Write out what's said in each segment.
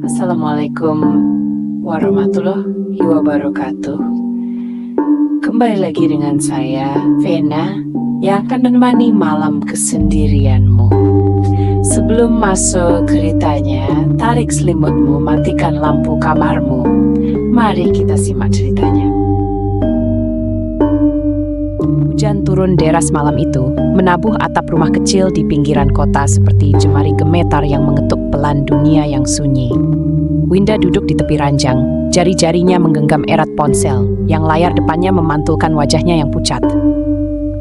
Assalamualaikum warahmatullahi wabarakatuh. Kembali lagi dengan saya, Vena, yang akan menemani malam kesendirianmu. Sebelum masuk ceritanya, tarik selimutmu, matikan lampu kamarmu. Mari kita simak ceritanya. Hujan turun deras malam itu, menabuh atap rumah kecil di pinggiran kota seperti jemari gemetar yang mengetuk pelan dunia yang sunyi. Winda duduk di tepi ranjang, jari-jarinya menggenggam erat ponsel, yang layar depannya memantulkan wajahnya yang pucat.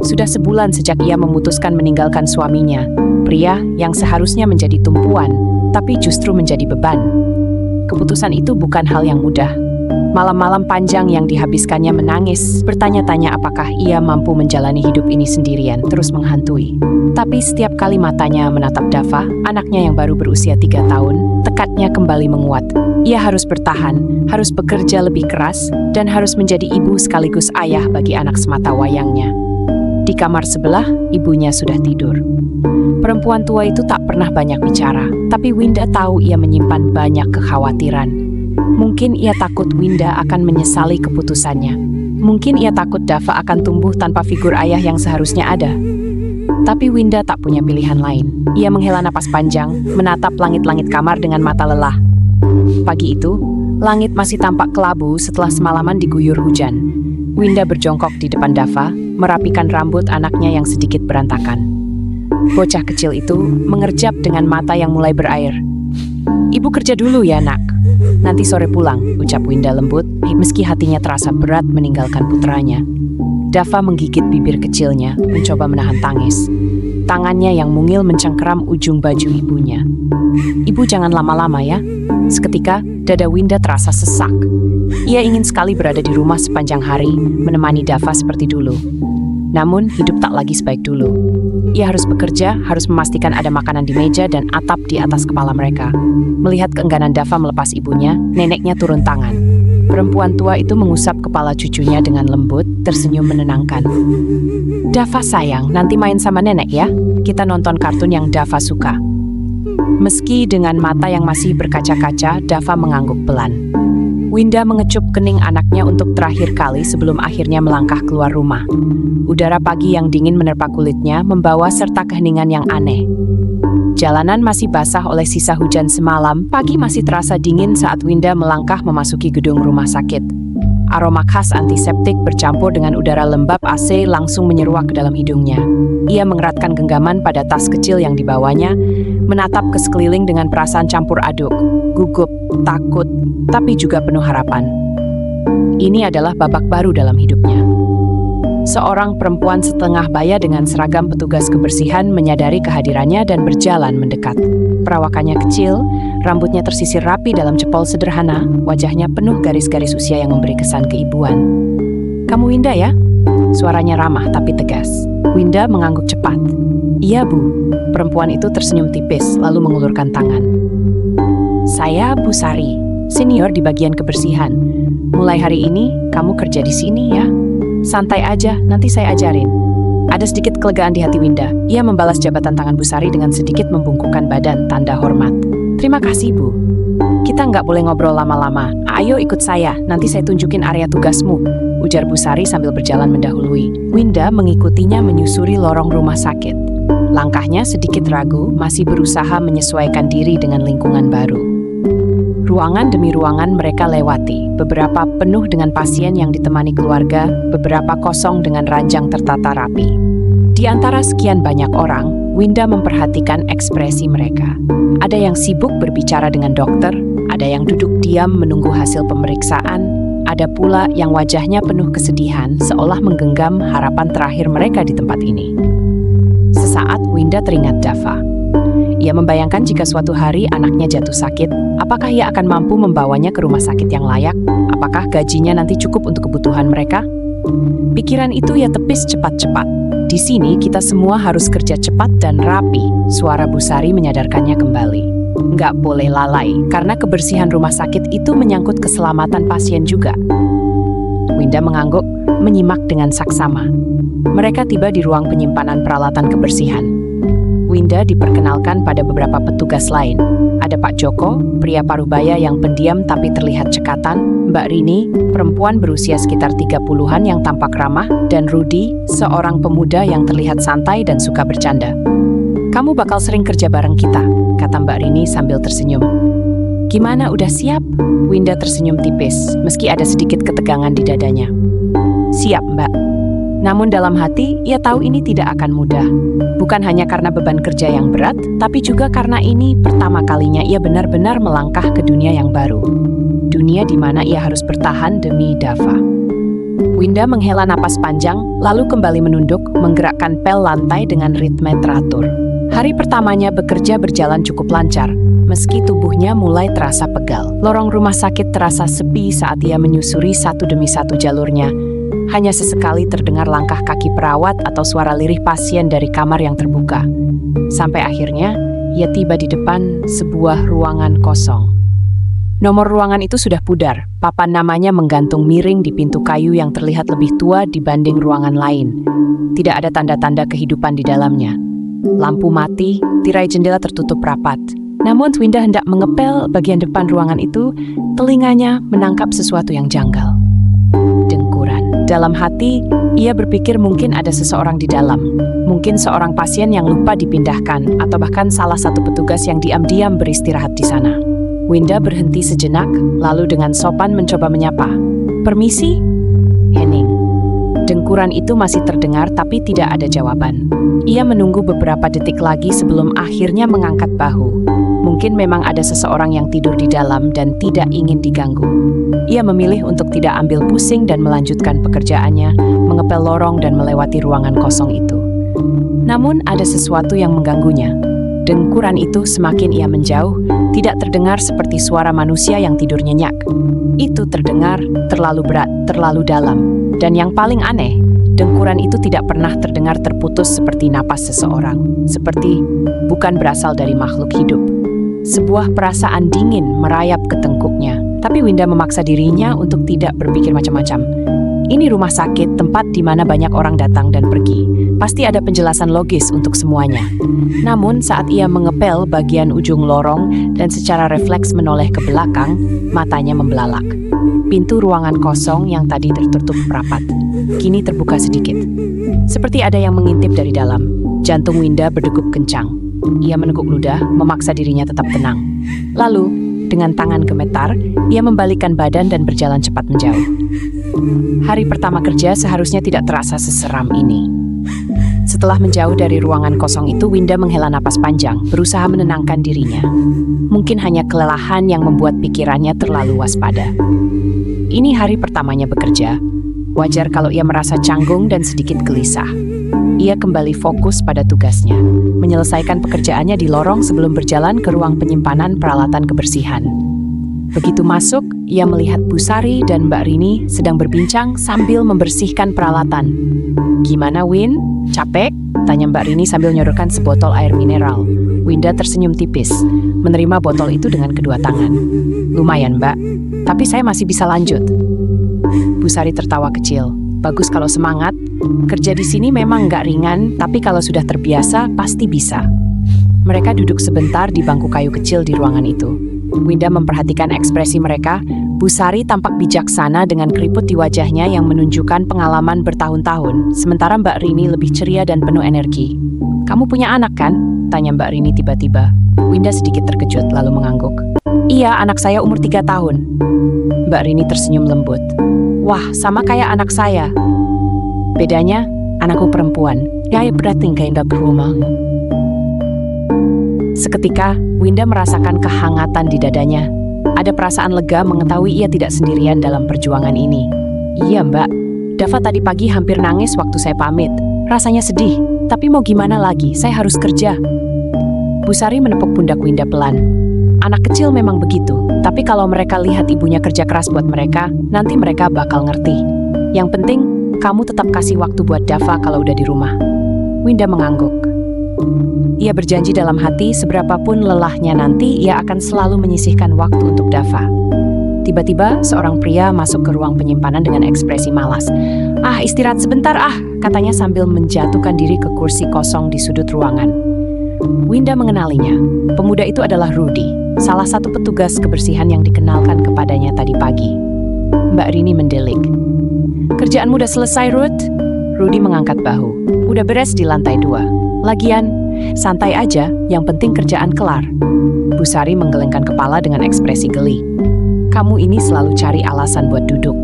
Sudah sebulan sejak ia memutuskan meninggalkan suaminya, pria yang seharusnya menjadi tumpuan, tapi justru menjadi beban. Keputusan itu bukan hal yang mudah. Malam-malam panjang yang dihabiskannya menangis, bertanya-tanya apakah ia mampu menjalani hidup ini sendirian, terus menghantui. Tapi setiap kali matanya menatap Dava, anaknya yang baru berusia 3 tahun, tekadnya kembali menguat. Ia harus bertahan, harus bekerja lebih keras, dan harus menjadi ibu sekaligus ayah bagi anak semata wayangnya. Di kamar sebelah, ibunya sudah tidur. Perempuan tua itu tak pernah banyak bicara, tapi Winda tahu ia menyimpan banyak kekhawatiran. Mungkin ia takut Winda akan menyesali keputusannya. Mungkin ia takut Dava akan tumbuh tanpa figur ayah yang seharusnya ada. Tapi Winda tak punya pilihan lain. Ia menghela napas panjang, menatap langit-langit kamar dengan mata lelah. Pagi itu, langit masih tampak kelabu setelah semalaman diguyur hujan. Winda berjongkok di depan Dava, merapikan rambut anaknya yang sedikit berantakan. Bocah kecil itu mengerjap dengan mata yang mulai berair. "Ibu kerja dulu ya, nak. Nanti sore pulang," ucap Winda lembut, meski hatinya terasa berat meninggalkan putranya. Dava menggigit bibir kecilnya, mencoba menahan tangis. Tangannya yang mungil mencengkeram ujung baju ibunya. "Ibu jangan lama-lama ya." Seketika, dada Winda terasa sesak. Ia ingin sekali berada di rumah sepanjang hari, menemani Dava seperti dulu. Namun, hidup tak lagi sebaik dulu. Ia harus bekerja, harus memastikan ada makanan di meja dan atap di atas kepala mereka. Melihat keengganan Dava melepas ibunya, neneknya turun tangan. Perempuan tua itu mengusap kepala cucunya dengan lembut, tersenyum menenangkan. "Dava sayang, nanti main sama nenek ya. Kita nonton kartun yang Dava suka." Meski dengan mata yang masih berkaca-kaca, Dava mengangguk pelan. Winda mengecup kening anaknya untuk terakhir kali sebelum akhirnya melangkah keluar rumah. Udara pagi yang dingin menerpa kulitnya, membawa serta keheningan yang aneh. Jalanan masih basah oleh sisa hujan semalam, pagi masih terasa dingin saat Winda melangkah memasuki gedung rumah sakit. Aroma khas antiseptik bercampur dengan udara lembab AC langsung menyeruak ke dalam hidungnya. Ia mengeratkan genggaman pada tas kecil yang dibawanya, menatap ke sekeliling dengan perasaan campur aduk, gugup, takut, tapi juga penuh harapan. Ini adalah babak baru dalam hidupnya. Seorang perempuan setengah baya dengan seragam petugas kebersihan menyadari kehadirannya dan berjalan mendekat. Perawakannya kecil, rambutnya tersisir rapi dalam cepol sederhana, wajahnya penuh garis-garis usia yang memberi kesan keibuan. "Kamu Winda ya?" Suaranya ramah tapi tegas. Winda mengangguk cepat. "Iya, Bu." Perempuan itu tersenyum tipis, lalu mengulurkan tangan. "Saya Bu Sari, senior di bagian kebersihan. Mulai hari ini, kamu kerja di sini ya. Santai aja, nanti saya ajarin." Ada sedikit kelegaan di hati Winda. Ia membalas jabatan tangan Bu Sari dengan sedikit membungkukkan badan, tanda hormat. "Terima kasih, Bu. Kita nggak boleh ngobrol lama-lama. Ayo ikut saya, nanti saya tunjukin area tugasmu," ujar Bu Sari sambil berjalan mendahului. Winda mengikutinya menyusuri lorong rumah sakit. Langkahnya sedikit ragu, masih berusaha menyesuaikan diri dengan lingkungan baru. Ruangan demi ruangan mereka lewati, beberapa penuh dengan pasien yang ditemani keluarga, beberapa kosong dengan ranjang tertata rapi. Di antara sekian banyak orang, Winda memperhatikan ekspresi mereka. Ada yang sibuk berbicara dengan dokter, ada yang duduk diam menunggu hasil pemeriksaan, ada pula yang wajahnya penuh kesedihan seolah menggenggam harapan terakhir mereka di tempat ini. Sesaat Winda teringat Dava. Ia membayangkan jika suatu hari anaknya jatuh sakit, apakah ia akan mampu membawanya ke rumah sakit yang layak? Apakah gajinya nanti cukup untuk kebutuhan mereka? Pikiran itu ia tepis cepat-cepat. "Di sini kita semua harus kerja cepat dan rapi," suara Bu Sari menyadarkannya kembali. "Nggak boleh lalai, karena kebersihan rumah sakit itu menyangkut keselamatan pasien juga." Winda mengangguk, menyimak dengan saksama. Mereka tiba di ruang penyimpanan peralatan kebersihan. Winda diperkenalkan pada beberapa petugas lain. Ada Pak Joko, pria parubaya yang pendiam tapi terlihat cekatan, Mbak Rini, perempuan berusia sekitar 30-an yang tampak ramah, dan Rudy, seorang pemuda yang terlihat santai dan suka bercanda. "Kamu bakal sering kerja bareng kita," kata Mbak Rini sambil tersenyum. "Gimana, udah siap?" Winda tersenyum tipis, meski ada sedikit ketegangan di dadanya. "Siap, Mbak." Namun dalam hati, ia tahu ini tidak akan mudah. Bukan hanya karena beban kerja yang berat, tapi juga karena ini pertama kalinya ia benar-benar melangkah ke dunia yang baru. Dunia di mana ia harus bertahan demi Dava. Winda menghela napas panjang, lalu kembali menunduk, menggerakkan pel lantai dengan ritme teratur. Hari pertamanya bekerja berjalan cukup lancar, meski tubuhnya mulai terasa pegal. Lorong rumah sakit terasa sepi saat ia menyusuri satu demi satu jalurnya. Hanya sesekali terdengar langkah kaki perawat atau suara lirih pasien dari kamar yang terbuka. Sampai akhirnya, ia tiba di depan sebuah ruangan kosong. Nomor ruangan itu sudah pudar, papan namanya menggantung miring di pintu kayu yang terlihat lebih tua dibanding ruangan lain. Tidak ada tanda-tanda kehidupan di dalamnya. Lampu mati, tirai jendela tertutup rapat. Namun Winda hendak mengepel bagian depan ruangan itu, telinganya menangkap sesuatu yang janggal. Dengkuran. Dalam hati, ia berpikir mungkin ada seseorang di dalam. Mungkin seorang pasien yang lupa dipindahkan, atau bahkan salah satu petugas yang diam-diam beristirahat di sana. Winda berhenti sejenak, lalu dengan sopan mencoba menyapa. "Permisi?" "Henning." Dengkuran itu masih terdengar tapi tidak ada jawaban. Ia menunggu beberapa detik lagi sebelum akhirnya mengangkat bahu. Mungkin memang ada seseorang yang tidur di dalam dan tidak ingin diganggu. Ia memilih untuk tidak ambil pusing dan melanjutkan pekerjaannya, mengepel lorong dan melewati ruangan kosong itu. Namun ada sesuatu yang mengganggunya. Dengkuran itu semakin ia menjauh, tidak terdengar seperti suara manusia yang tidur nyenyak. Itu terdengar terlalu berat, terlalu dalam. Dan yang paling aneh, dengkuran itu tidak pernah terdengar terputus seperti napas seseorang. Seperti bukan berasal dari makhluk hidup. Sebuah perasaan dingin merayap ke tengkuknya. Tapi Winda memaksa dirinya untuk tidak berpikir macam-macam. Ini rumah sakit, tempat di mana banyak orang datang dan pergi. Pasti ada penjelasan logis untuk semuanya. Namun saat ia mengepel bagian ujung lorong dan secara refleks menoleh ke belakang, matanya membelalak. Pintu ruangan kosong yang tadi tertutup rapat, kini terbuka sedikit. Seperti ada yang mengintip dari dalam. Jantung Winda berdegup kencang. Ia meneguk ludah, memaksa dirinya tetap tenang. Lalu, dengan tangan gemetar, ia membalikkan badan dan berjalan cepat menjauh. Hari pertama kerja seharusnya tidak terasa seseram ini. Setelah menjauh dari ruangan kosong itu, Winda menghela napas panjang, berusaha menenangkan dirinya. Mungkin hanya kelelahan yang membuat pikirannya terlalu waspada. Ini hari pertamanya bekerja. Wajar kalau ia merasa canggung dan sedikit gelisah. Ia kembali fokus pada tugasnya, menyelesaikan pekerjaannya di lorong sebelum berjalan ke ruang penyimpanan peralatan kebersihan. Begitu masuk, ia melihat Bu Sari dan Mbak Rini sedang berbincang sambil membersihkan peralatan. "Gimana, Win? Capek?" tanya Mbak Rini sambil nyodorkan sebotol air mineral. Winda tersenyum tipis, menerima botol itu dengan kedua tangan. "Lumayan, Mbak, tapi saya masih bisa lanjut." Bu Sari tertawa kecil. "Bagus kalau semangat. Kerja di sini memang nggak ringan, tapi kalau sudah terbiasa, pasti bisa." Mereka duduk sebentar di bangku kayu kecil di ruangan itu. Winda memperhatikan ekspresi mereka. Bu Sari tampak bijaksana dengan keriput di wajahnya yang menunjukkan pengalaman bertahun-tahun, sementara Mbak Rini lebih ceria dan penuh energi. "Kamu punya anak kan?" tanya Mbak Rini tiba-tiba. Winda sedikit terkejut lalu mengangguk. "Iya, anak saya umur 3 tahun. Mbak Rini tersenyum lembut. "Wah, sama kayak anak saya. Bedanya, anakku perempuan. Ya, berarti kayak nggak berumah." Seketika, Winda merasakan kehangatan di dadanya. Ada perasaan lega mengetahui ia tidak sendirian dalam perjuangan ini. "Iya, Mbak. Dava tadi pagi hampir nangis waktu saya pamit. Rasanya sedih, tapi mau gimana lagi, saya harus kerja." Bu Sari menepuk pundak Winda pelan. Anak kecil memang begitu, tapi kalau mereka lihat ibunya kerja keras buat mereka, nanti mereka bakal ngerti. Yang penting, kamu tetap kasih waktu buat Dava kalau udah di rumah. Winda mengangguk. Ia berjanji dalam hati seberapapun lelahnya nanti, ia akan selalu menyisihkan waktu untuk Dava. Tiba-tiba, seorang pria masuk ke ruang penyimpanan dengan ekspresi malas. Istirahat sebentar, katanya sambil menjatuhkan diri ke kursi kosong di sudut ruangan. Winda mengenalinya. Pemuda itu adalah Rudy, salah satu petugas kebersihan yang dikenalkan kepadanya tadi pagi. Mbak Rini mendelik. "Kerjaanmu udah selesai, Ruth?" Rudy mengangkat bahu. "Udah beres di lantai 2. Lagian, santai aja, yang penting kerjaan kelar." Bu Sari menggelengkan kepala dengan ekspresi geli. "Kamu ini selalu cari alasan buat duduk."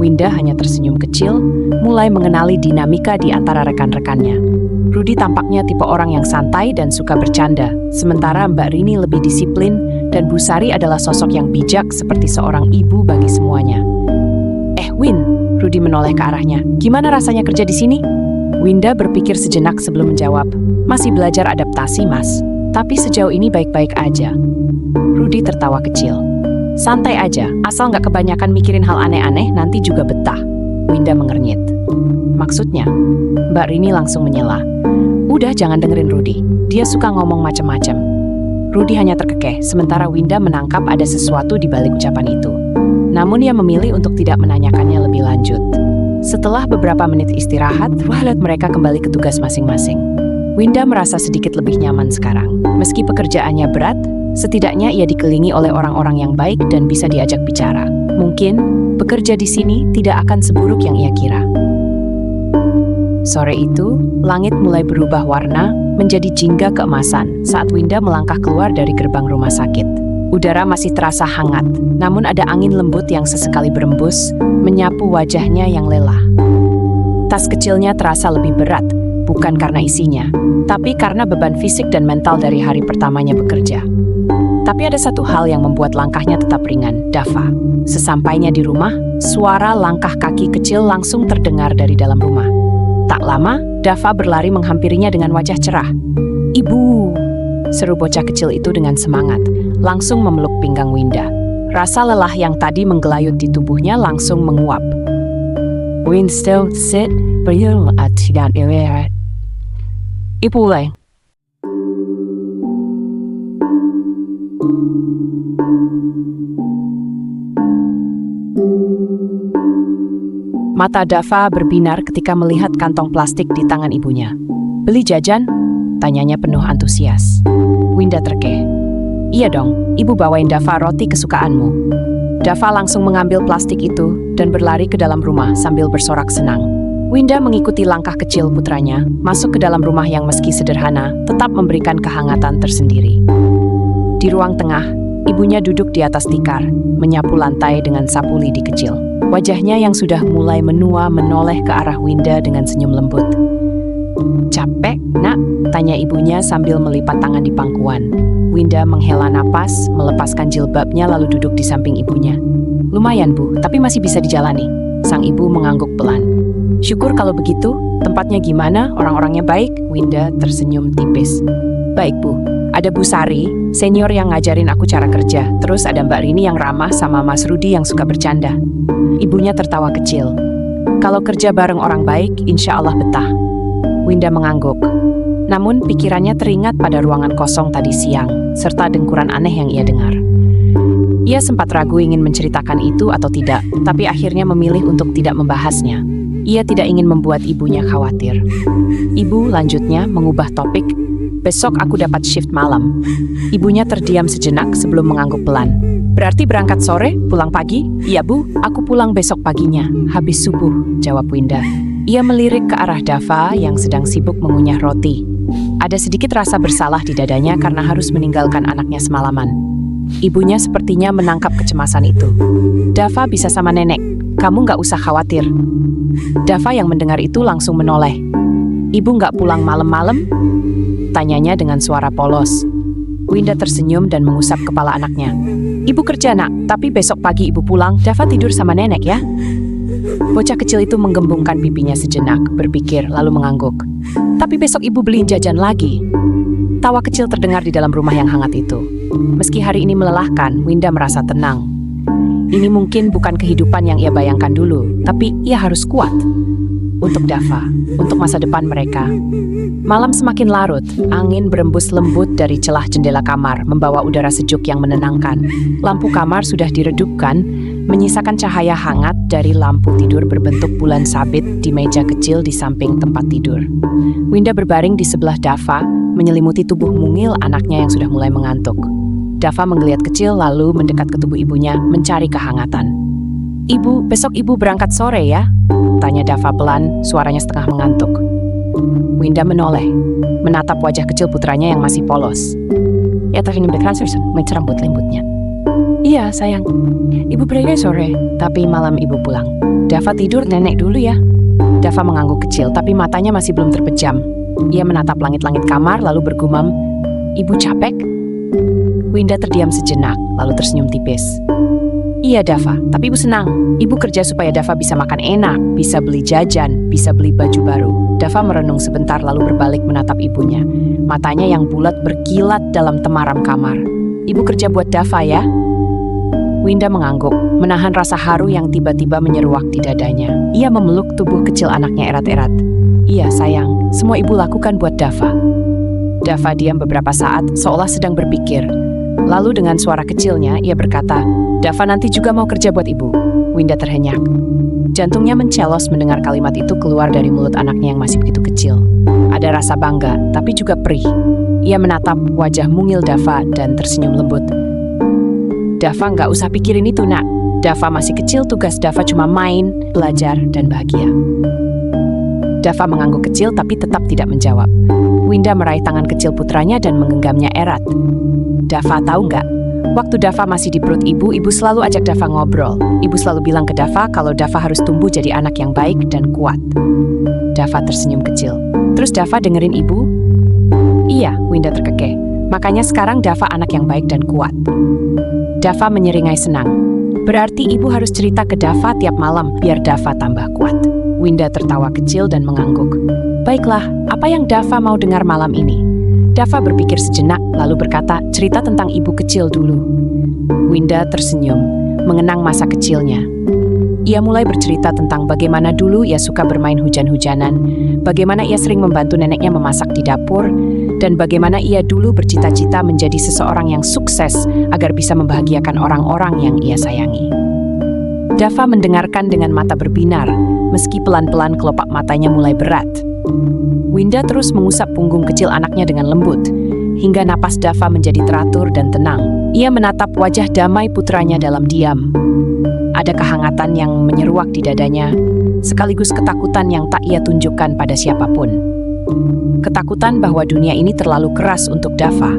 Winda hanya tersenyum kecil, mulai mengenali dinamika di antara rekan-rekannya. Rudy tampaknya tipe orang yang santai dan suka bercanda, sementara Mbak Rini lebih disiplin dan Bu Sari adalah sosok yang bijak seperti seorang ibu bagi semuanya. "Win," Rudy menoleh ke arahnya. "Gimana rasanya kerja di sini?" Winda berpikir sejenak sebelum menjawab. "Masih belajar adaptasi, Mas. Tapi sejauh ini baik-baik aja." Rudy tertawa kecil. "Santai aja, asal nggak kebanyakan mikirin hal aneh-aneh, nanti juga betah." Winda mengernyit. "Maksudnya?" Mbak Rini langsung menyela. "Udah, jangan dengerin Rudy. Dia suka ngomong macam-macam." Rudy hanya terkekeh, sementara Winda menangkap ada sesuatu di balik ucapan itu. Namun ia memilih untuk tidak menanyakannya lebih lanjut. Setelah beberapa menit istirahat, mereka kembali ke tugas masing-masing. Winda merasa sedikit lebih nyaman sekarang. Meski pekerjaannya berat, setidaknya ia dikelilingi oleh orang-orang yang baik dan bisa diajak bicara. Mungkin, bekerja di sini tidak akan seburuk yang ia kira. Sore itu, langit mulai berubah warna menjadi jingga keemasan saat Winda melangkah keluar dari gerbang rumah sakit. Udara masih terasa hangat, namun ada angin lembut yang sesekali berembus, menyapu wajahnya yang lelah. Tas kecilnya terasa lebih berat, bukan karena isinya, tapi karena beban fisik dan mental dari hari pertamanya bekerja. Tapi ada satu hal yang membuat langkahnya tetap ringan, Dava. Sesampainya di rumah, suara langkah kaki kecil langsung terdengar dari dalam rumah. Tak lama, Dava berlari menghampirinya dengan wajah cerah. "Ibu!" seru bocah kecil itu dengan semangat, langsung memeluk pinggang Winda. Rasa lelah yang tadi menggelayut di tubuhnya langsung menguap. "Winda, sit, beriul atidan iwerat. Ibu leng." Mata Dava berbinar ketika melihat kantong plastik di tangan ibunya. "Beli jajan?" tanyanya penuh antusias. Winda terkeh. "Iya dong, ibu bawain Dava roti kesukaanmu." Dava langsung mengambil plastik itu dan berlari ke dalam rumah sambil bersorak senang. Winda mengikuti langkah kecil putranya, masuk ke dalam rumah yang meski sederhana, tetap memberikan kehangatan tersendiri. Di ruang tengah, ibunya duduk di atas tikar, menyapu lantai dengan sapu lidi kecil. Wajahnya yang sudah mulai menua menoleh ke arah Winda dengan senyum lembut. "Capek, Nak?" tanya ibunya sambil melipat tangan di pangkuan. Winda menghela napas, melepaskan jilbabnya lalu duduk di samping ibunya. "Lumayan, Bu, tapi masih bisa dijalani." Sang ibu mengangguk pelan. "Syukur kalau begitu. Tempatnya gimana? Orang-orangnya baik?" Winda tersenyum tipis. "Baik, Bu. Ada Bu Sari, senior yang ngajarin aku cara kerja. Terus ada Mbak Rini yang ramah sama Mas Rudy yang suka bercanda." Ibunya tertawa kecil. "Kalau kerja bareng orang baik, insya Allah betah." Winda mengangguk. Namun pikirannya teringat pada ruangan kosong tadi siang, serta dengkuran aneh yang ia dengar. Ia sempat ragu ingin menceritakan itu atau tidak, tapi akhirnya memilih untuk tidak membahasnya. Ia tidak ingin membuat ibunya khawatir. "Ibu," lanjutnya mengubah topik, "besok aku dapat shift malam." Ibunya terdiam sejenak sebelum mengangguk pelan. "Berarti berangkat sore, pulang pagi?" "Iya, Bu, aku pulang besok paginya, habis subuh," jawab Winda. Ia melirik ke arah Dava yang sedang sibuk mengunyah roti. Ada sedikit rasa bersalah di dadanya karena harus meninggalkan anaknya semalaman. Ibunya sepertinya menangkap kecemasan itu. "Dava bisa sama nenek, kamu nggak usah khawatir." Dava yang mendengar itu langsung menoleh. "Ibu nggak pulang malam-malam?" tanyanya dengan suara polos. Winda tersenyum dan mengusap kepala anaknya. "Ibu kerja, Nak, tapi besok pagi ibu pulang, Dava tidur sama nenek ya." Bocah kecil itu menggembungkan pipinya sejenak, berpikir lalu mengangguk. "Tapi besok ibu beliin jajan lagi." Tawa kecil terdengar di dalam rumah yang hangat itu. Meski hari ini melelahkan, Winda merasa tenang. Ini mungkin bukan kehidupan yang ia bayangkan dulu, tapi ia harus kuat. Untuk Dava, untuk masa depan mereka. Malam semakin larut, angin berembus lembut dari celah jendela kamar, membawa udara sejuk yang menenangkan. Lampu kamar sudah diredupkan, menyisakan cahaya hangat dari lampu tidur berbentuk bulan sabit di meja kecil di samping tempat tidur. Winda berbaring di sebelah Dava, menyelimuti tubuh mungil anaknya yang sudah mulai mengantuk. Dava menggeliat kecil lalu mendekat ke tubuh ibunya mencari kehangatan. "Ibu, besok ibu berangkat sore ya?" tanya Dava pelan, suaranya setengah mengantuk. Winda menoleh, menatap wajah kecil putranya yang masih polos. "Ya tersenyum berkerasa, rambut lembutnya. Iya sayang, ibu pergi sore, tapi malam ibu pulang. Dava tidur nenek dulu ya." Dava mengangguk kecil, tapi matanya masih belum terpejam. Ia menatap langit-langit kamar lalu bergumam, "Ibu capek?" Winda terdiam sejenak, lalu tersenyum tipis. "Iya Dava, tapi ibu senang. Ibu kerja supaya Dava bisa makan enak, bisa beli jajan, bisa beli baju baru." Dava merenung sebentar lalu berbalik menatap ibunya. Matanya yang bulat berkilat dalam temaram kamar. "Ibu kerja buat Dava ya?" Winda mengangguk, menahan rasa haru yang tiba-tiba menyeruak di dadanya. Ia memeluk tubuh kecil anaknya erat-erat. "Iya sayang, semua ibu lakukan buat Dava." Dava diam beberapa saat, seolah sedang berpikir. Lalu dengan suara kecilnya, ia berkata, "Dava nanti juga mau kerja buat ibu." Winda terhenyak. Jantungnya mencelos mendengar kalimat itu keluar dari mulut anaknya yang masih begitu kecil. Ada rasa bangga, tapi juga perih. Ia menatap wajah mungil Dava dan tersenyum lembut. "Dava nggak usah pikirin itu, nak. Dava masih kecil, tugas Dava cuma main, belajar, dan bahagia." Dava mengangguk kecil tapi tetap tidak menjawab. Winda meraih tangan kecil putranya dan menggenggamnya erat. "Dava tahu nggak? Waktu Dava masih di perut ibu, ibu selalu ajak Dava ngobrol. Ibu selalu bilang ke Dava kalau Dava harus tumbuh jadi anak yang baik dan kuat." Dava tersenyum kecil. "Terus Dava dengerin ibu?" "Iya," Winda terkekeh. "Makanya sekarang Dava anak yang baik dan kuat." Dava menyeringai senang. "Berarti ibu harus cerita ke Dava tiap malam biar Dava tambah kuat." Winda tertawa kecil dan mengangguk. "Baiklah, apa yang Dava mau dengar malam ini?" Dava berpikir sejenak, lalu berkata, "Cerita tentang ibu kecil dulu." Winda tersenyum, mengenang masa kecilnya. Ia mulai bercerita tentang bagaimana dulu ia suka bermain hujan-hujanan, bagaimana ia sering membantu neneknya memasak di dapur, dan bagaimana ia dulu bercita-cita menjadi seseorang yang sukses agar bisa membahagiakan orang-orang yang ia sayangi. Dava mendengarkan dengan mata berbinar, meski pelan-pelan kelopak matanya mulai berat. Winda terus mengusap punggung kecil anaknya dengan lembut, hingga napas Dava menjadi teratur dan tenang. Ia menatap wajah damai putranya dalam diam. Ada kehangatan yang menyeruak di dadanya, sekaligus ketakutan yang tak ia tunjukkan pada siapapun. Ketakutan bahwa dunia ini terlalu keras untuk Dava.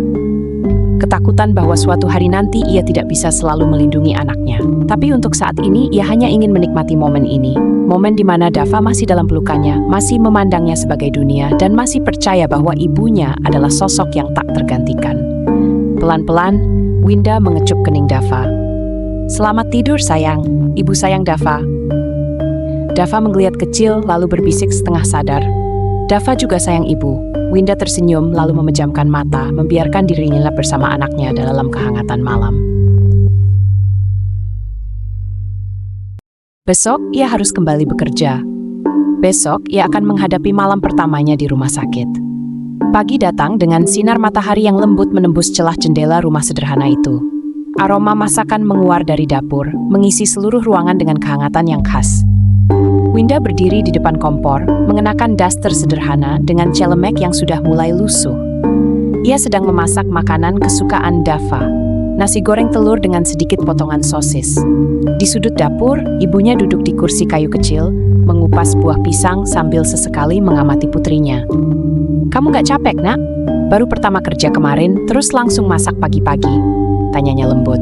Ketakutan bahwa suatu hari nanti ia tidak bisa selalu melindungi anaknya. Tapi untuk saat ini, ia hanya ingin menikmati momen ini. Momen di mana Dava masih dalam pelukannya, masih memandangnya sebagai dunia, dan masih percaya bahwa ibunya adalah sosok yang tak tergantikan. Pelan-pelan, Winda mengecup kening Dava. "Selamat tidur sayang, ibu sayang Dava." Dava menggeliat kecil lalu berbisik setengah sadar, "Dava juga sayang ibu." Winda tersenyum lalu memejamkan mata, membiarkan dirinya nyenyak bersama anaknya dalam kehangatan malam. Besok, ia harus kembali bekerja. Besok, ia akan menghadapi malam pertamanya di rumah sakit. Pagi datang dengan sinar matahari yang lembut menembus celah jendela rumah sederhana itu. Aroma masakan menguar dari dapur, mengisi seluruh ruangan dengan kehangatan yang khas. Winda berdiri di depan kompor, mengenakan daster sederhana dengan celemek yang sudah mulai lusuh. Ia sedang memasak makanan kesukaan Dava, nasi goreng telur dengan sedikit potongan sosis. Di sudut dapur, ibunya duduk di kursi kayu kecil, mengupas buah pisang sambil sesekali mengamati putrinya. "Kamu gak capek, nak? Baru pertama kerja kemarin, terus langsung masak pagi-pagi?" tanyanya lembut.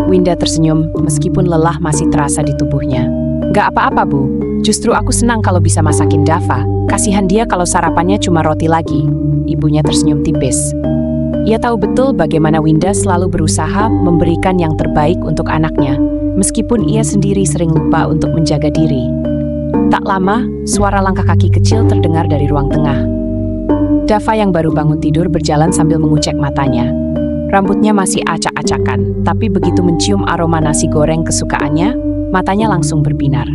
Winda tersenyum, meskipun lelah masih terasa di tubuhnya. "Gak apa-apa, Bu. Justru aku senang kalau bisa masakin Dava. Kasihan dia kalau sarapannya cuma roti lagi." Ibunya tersenyum tipis. Ia tahu betul bagaimana Winda selalu berusaha memberikan yang terbaik untuk anaknya, meskipun ia sendiri sering lupa untuk menjaga diri. Tak lama, suara langkah kaki kecil terdengar dari ruang tengah. Dava yang baru bangun tidur berjalan sambil mengucek matanya. Rambutnya masih acak-acakan, tapi begitu mencium aroma nasi goreng kesukaannya, matanya langsung berbinar.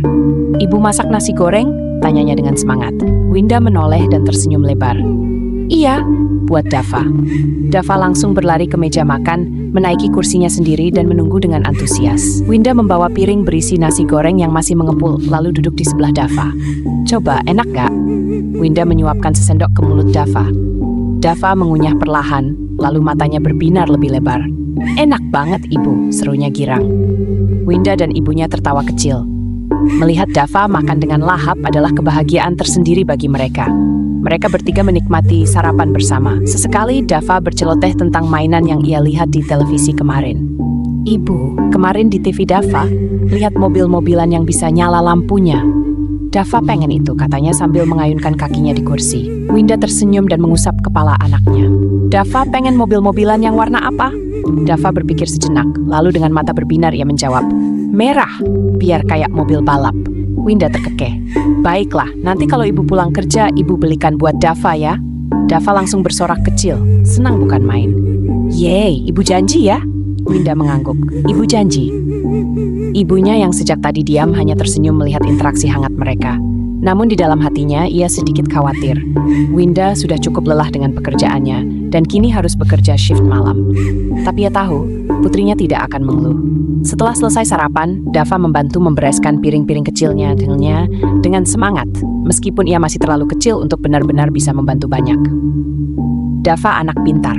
"Ibu masak nasi goreng?" tanyanya dengan semangat. Winda menoleh dan tersenyum lebar. Iya, buat Dava. Dava langsung berlari ke meja makan, menaiki kursinya sendiri dan menunggu dengan antusias. Winda membawa piring berisi nasi goreng yang masih mengepul, lalu duduk di sebelah Dava. Coba, enak gak? Winda menyuapkan sesendok ke mulut Dava. Dava mengunyah perlahan, lalu matanya berbinar lebih lebar. Enak banget, Ibu, serunya girang. Winda dan ibunya tertawa kecil. Melihat Dava makan dengan lahap adalah kebahagiaan tersendiri bagi mereka. Mereka bertiga menikmati sarapan bersama. Sesekali Dava berceloteh tentang mainan yang ia lihat di televisi kemarin. Ibu, kemarin di TV Dava, lihat mobil-mobilan yang bisa nyala lampunya. Dava pengen itu, katanya sambil mengayunkan kakinya di kursi. Winda tersenyum dan mengusap kepala anaknya. Dava pengen mobil-mobilan yang warna apa? Dava berpikir sejenak, lalu dengan mata berbinar ia menjawab, merah, biar kayak mobil balap. Winda terkekeh. Baiklah, nanti kalau ibu pulang kerja, ibu belikan buat Dava ya. Dava langsung bersorak kecil, senang bukan main. Yeay, ibu janji ya? Winda mengangguk. Ibu janji. Ibunya yang sejak tadi diam hanya tersenyum melihat interaksi hangat mereka. Namun di dalam hatinya ia sedikit khawatir. Winda sudah cukup lelah dengan pekerjaannya dan kini harus bekerja shift malam. Tapi ia tahu, putrinya tidak akan mengeluh. Setelah selesai sarapan, Dava membantu membereskan piring-piring kecilnya dengan semangat, meskipun ia masih terlalu kecil untuk benar-benar bisa membantu banyak. Dava anak pintar.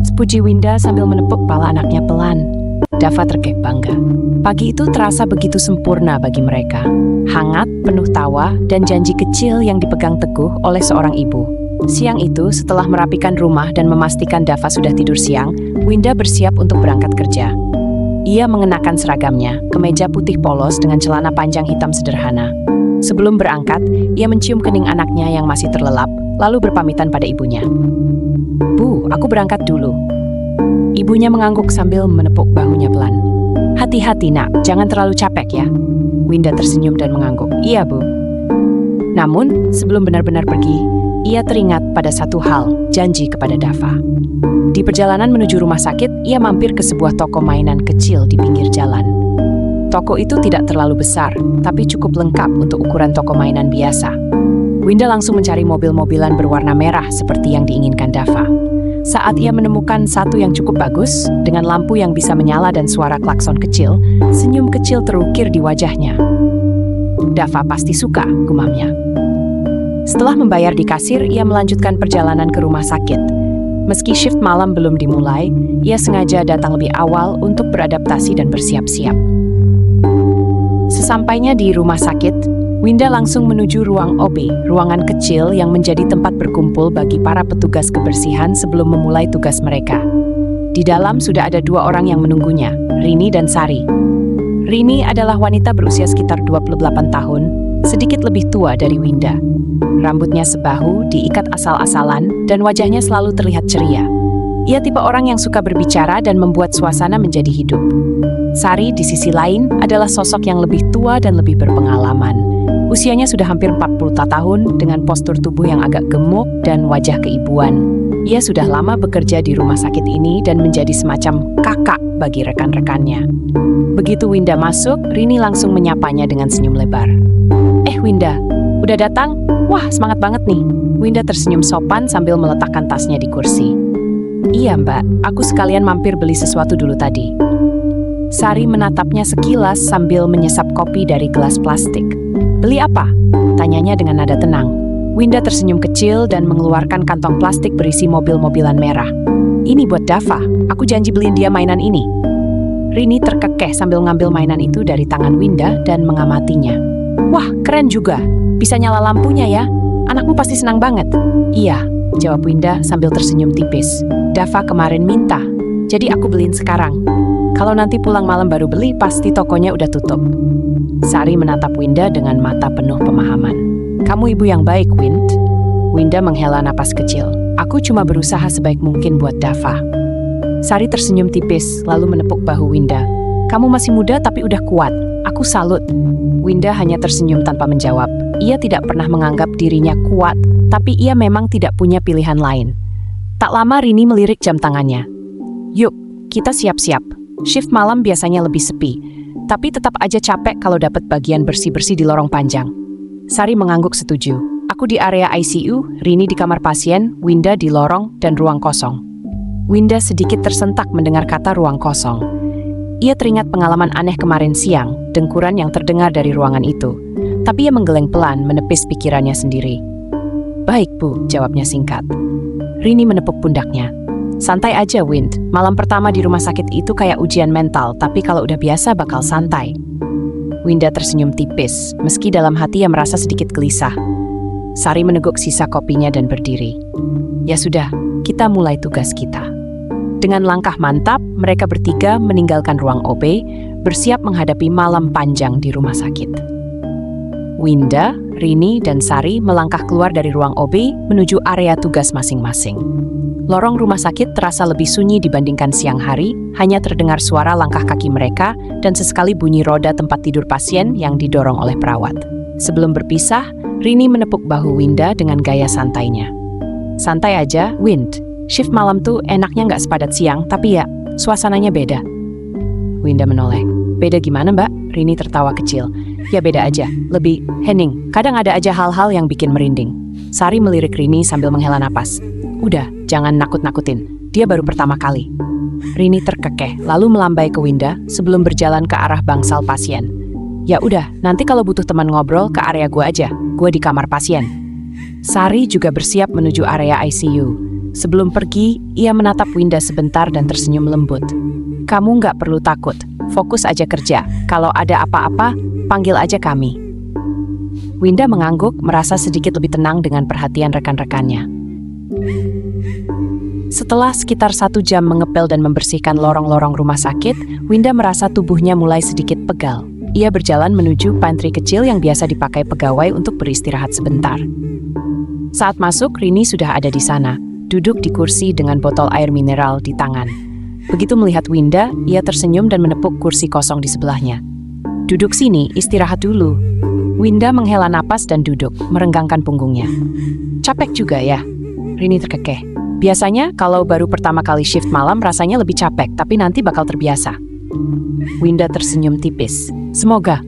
Sepuji Winda sambil menepuk kepala anaknya pelan. Dava terkekeh bangga. Pagi itu terasa begitu sempurna bagi mereka. Hangat, penuh tawa, dan janji kecil yang dipegang teguh oleh seorang ibu. Siang itu, setelah merapikan rumah dan memastikan Dava sudah tidur siang, Winda bersiap untuk berangkat kerja. Ia mengenakan seragamnya, kemeja putih polos dengan celana panjang hitam sederhana. Sebelum berangkat, ia mencium kening anaknya yang masih terlelap, lalu berpamitan pada ibunya. Bu, aku berangkat dulu. Ibunya mengangguk sambil menepuk bahunya pelan. Hati-hati nak, jangan terlalu capek ya. Winda tersenyum dan mengangguk. Iya bu. Namun, sebelum benar-benar pergi, ia teringat pada satu hal, janji kepada Dava. Di perjalanan menuju rumah sakit, ia mampir ke sebuah toko mainan kecil di pinggir jalan. Toko itu tidak terlalu besar, tapi cukup lengkap untuk ukuran toko mainan biasa. Winda langsung mencari mobil-mobilan berwarna merah seperti yang diinginkan Dava. Saat ia menemukan satu yang cukup bagus, dengan lampu yang bisa menyala dan suara klakson kecil, senyum kecil terukir di wajahnya. Dava pasti suka, gumamnya. Setelah membayar di kasir, ia melanjutkan perjalanan ke rumah sakit. Meski shift malam belum dimulai, ia sengaja datang lebih awal untuk beradaptasi dan bersiap-siap. Sesampainya di rumah sakit, Winda langsung menuju ruang OB, ruangan kecil yang menjadi tempat berkumpul bagi para petugas kebersihan sebelum memulai tugas mereka. Di dalam sudah ada dua orang yang menunggunya, Rini dan Sari. Rini adalah wanita berusia sekitar 28 tahun, sedikit lebih tua dari Winda. Rambutnya sebahu, diikat asal-asalan, dan wajahnya selalu terlihat ceria. Ia tipe orang yang suka berbicara dan membuat suasana menjadi hidup. Sari di sisi lain adalah sosok yang lebih tua dan lebih berpengalaman. Usianya sudah hampir 40 tahun dengan postur tubuh yang agak gemuk dan wajah keibuan. Ia sudah lama bekerja di rumah sakit ini dan menjadi semacam kakak bagi rekan-rekannya. Begitu Winda masuk, Rini langsung menyapanya dengan senyum lebar. Winda, udah datang? Wah, semangat banget nih. Winda tersenyum sopan sambil meletakkan tasnya di kursi. Iya mbak, aku sekalian mampir beli sesuatu dulu tadi. Sari menatapnya sekilas sambil menyesap kopi dari gelas plastik. Beli apa? Tanyanya dengan nada tenang. Winda tersenyum kecil dan mengeluarkan kantong plastik berisi mobil-mobilan merah. Ini buat Dava, aku janji beliin dia mainan ini. Rini terkekeh sambil ngambil mainan itu dari tangan Winda dan mengamatinya. Wah, keren juga. Bisa nyala lampunya ya? Anakmu pasti senang banget. Iya, jawab Winda sambil tersenyum tipis. Dava kemarin minta, jadi aku beliin sekarang. Kalau nanti pulang malam baru beli, pasti tokonya udah tutup. Sari menatap Winda dengan mata penuh pemahaman. Kamu ibu yang baik, Wind. Winda menghela napas kecil. Aku cuma berusaha sebaik mungkin buat Dava. Sari tersenyum tipis, lalu menepuk bahu Winda. Kamu masih muda tapi udah kuat. Aku salut. Winda hanya tersenyum tanpa menjawab. Ia tidak pernah menganggap dirinya kuat, tapi ia memang tidak punya pilihan lain. Tak lama Rini melirik jam tangannya. Yuk, kita siap-siap. Shift malam biasanya lebih sepi, tapi tetap aja capek kalau dapat bagian bersih-bersih di lorong panjang. Sari mengangguk setuju. Aku di area ICU, Rini di kamar pasien, Winda di lorong dan ruang kosong. Winda sedikit tersentak mendengar kata ruang kosong. Ia teringat pengalaman aneh kemarin siang, dengkuran yang terdengar dari ruangan itu. Tapi ia menggeleng pelan menepis pikirannya sendiri. Baik, Bu, jawabnya singkat. Rini menepuk pundaknya. Santai aja, Wind. Malam pertama di rumah sakit itu kayak ujian mental, tapi kalau udah biasa bakal santai. Winda tersenyum tipis, meski dalam hati ia merasa sedikit gelisah. Sari meneguk sisa kopinya dan berdiri. Ya sudah, kita mulai tugas kita. Dengan langkah mantap, mereka bertiga meninggalkan ruang OB, bersiap menghadapi malam panjang di rumah sakit. Winda, Rini, dan Sari melangkah keluar dari ruang OB menuju area tugas masing-masing. Lorong rumah sakit terasa lebih sunyi dibandingkan siang hari, hanya terdengar suara langkah kaki mereka dan sesekali bunyi roda tempat tidur pasien yang didorong oleh perawat. Sebelum berpisah, Rini menepuk bahu Winda dengan gaya santainya. Santai aja, Wind. Shift malam tuh enaknya nggak sepadat siang, tapi ya, suasananya beda. Winda menoleh. Beda gimana, Mbak? Rini tertawa kecil. Ya beda aja, lebih hening. Kadang ada aja hal-hal yang bikin merinding. Sari melirik Rini sambil menghela napas. Udah, jangan nakut-nakutin. Dia baru pertama kali. Rini terkekeh, lalu melambai ke Winda sebelum berjalan ke arah bangsal pasien. Ya udah, nanti kalau butuh teman ngobrol ke area gua aja. Gua di kamar pasien. Sari juga bersiap menuju area ICU. Sebelum pergi, ia menatap Winda sebentar dan tersenyum lembut. Kamu nggak perlu takut, fokus aja kerja. Kalau ada apa-apa, panggil aja kami. Winda mengangguk, merasa sedikit lebih tenang dengan perhatian rekan-rekannya. Setelah sekitar 1 jam mengepel dan membersihkan lorong-lorong rumah sakit, Winda merasa tubuhnya mulai sedikit pegal. Ia berjalan menuju pantry kecil yang biasa dipakai pegawai untuk beristirahat sebentar. Saat masuk, Rini sudah ada di sana, duduk di kursi dengan botol air mineral di tangan. Begitu melihat Winda, ia tersenyum dan menepuk kursi kosong di sebelahnya. Duduk sini, istirahat dulu. Winda menghela napas dan duduk, merenggangkan punggungnya. Capek juga ya? Rini terkekeh. Biasanya kalau baru pertama kali shift malam rasanya lebih capek, tapi nanti bakal terbiasa. Winda tersenyum tipis. Semoga.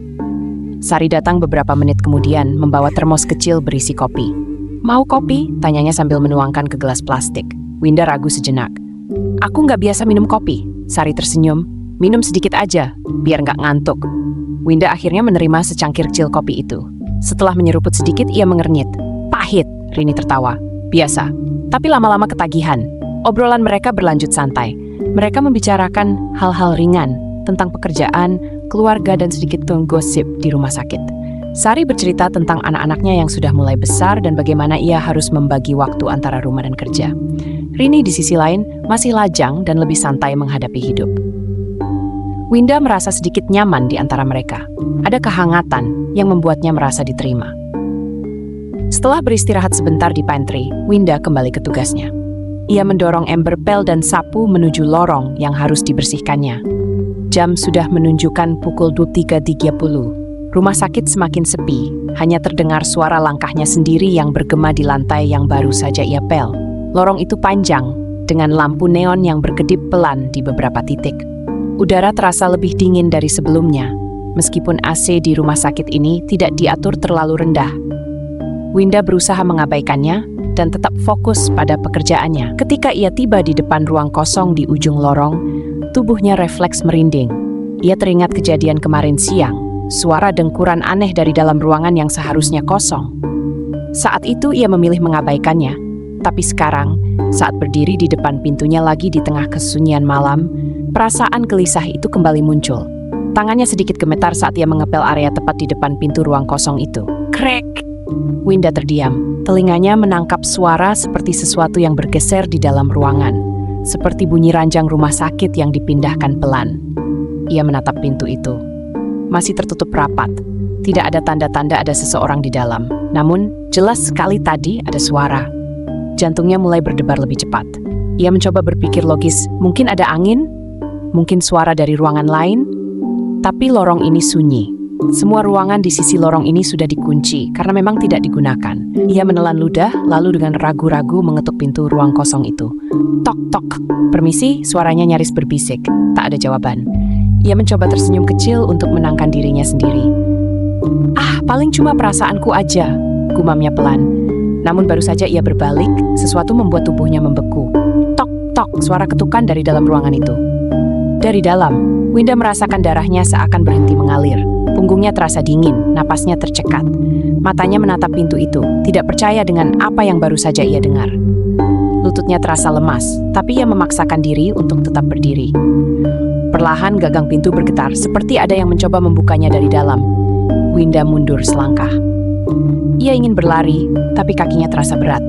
Sari datang beberapa menit kemudian membawa termos kecil berisi kopi. Mau kopi? Tanyanya sambil menuangkan ke gelas plastik. Winda ragu sejenak. Aku nggak biasa minum kopi. Sari tersenyum. Minum sedikit aja, biar nggak ngantuk. Winda akhirnya menerima secangkir kecil kopi itu. Setelah menyeruput sedikit, ia mengernyit. Pahit, Rini tertawa. Biasa. Tapi lama-lama ketagihan. Obrolan mereka berlanjut santai. Mereka membicarakan hal-hal ringan tentang pekerjaan, keluarga, dan sedikit gosip di rumah sakit. Sari bercerita tentang anak-anaknya yang sudah mulai besar dan bagaimana ia harus membagi waktu antara rumah dan kerja. Rini di sisi lain masih lajang dan lebih santai menghadapi hidup. Winda merasa sedikit nyaman di antara mereka. Ada kehangatan yang membuatnya merasa diterima. Setelah beristirahat sebentar di pantry, Winda kembali ke tugasnya. Ia mendorong ember pel dan sapu menuju lorong yang harus dibersihkannya. Jam sudah menunjukkan pukul 23.30. Rumah sakit semakin sepi, hanya terdengar suara langkahnya sendiri yang bergema di lantai yang baru saja ia pel. Lorong itu panjang, dengan lampu neon yang berkedip pelan di beberapa titik. Udara terasa lebih dingin dari sebelumnya, meskipun AC di rumah sakit ini tidak diatur terlalu rendah. Winda berusaha mengabaikannya dan tetap fokus pada pekerjaannya. Ketika ia tiba di depan ruang kosong di ujung lorong, tubuhnya refleks merinding. Ia teringat kejadian kemarin siang, suara dengkuran aneh dari dalam ruangan yang seharusnya kosong. Saat itu ia memilih mengabaikannya, tapi sekarang, saat berdiri di depan pintunya lagi di tengah kesunyian malam, perasaan gelisah itu kembali muncul. Tangannya sedikit gemetar saat ia mengepel area tepat di depan pintu ruang kosong itu. Krek! Winda terdiam. Telinganya menangkap suara seperti sesuatu yang bergeser di dalam ruangan, seperti bunyi ranjang rumah sakit yang dipindahkan pelan. Ia menatap pintu itu. Masih tertutup rapat. Tidak ada tanda-tanda ada seseorang di dalam. Namun, jelas sekali tadi ada suara. Jantungnya mulai berdebar lebih cepat. Ia mencoba berpikir logis, mungkin ada angin, mungkin suara dari ruangan lain, tapi lorong ini sunyi. Semua ruangan di sisi lorong ini sudah dikunci karena memang tidak digunakan. Ia menelan ludah, lalu dengan ragu-ragu mengetuk pintu ruang kosong itu. Tok, tok. Permisi, suaranya nyaris berbisik. Tak ada jawaban. Ia mencoba tersenyum kecil untuk menangkan dirinya sendiri. Ah, paling cuma perasaanku aja, gumamnya pelan. Namun baru saja ia berbalik, sesuatu membuat tubuhnya membeku. Tok, tok, suara ketukan dari dalam ruangan itu. Dari dalam, Winda merasakan darahnya seakan berhenti mengalir. Punggungnya terasa dingin, napasnya tercekat. Matanya menatap pintu itu, tidak percaya dengan apa yang baru saja ia dengar. Lututnya terasa lemas, tapi ia memaksakan diri untuk tetap berdiri. Perlahan gagang pintu bergetar, seperti ada yang mencoba membukanya dari dalam. Winda mundur selangkah. Ia ingin berlari, tapi kakinya terasa berat.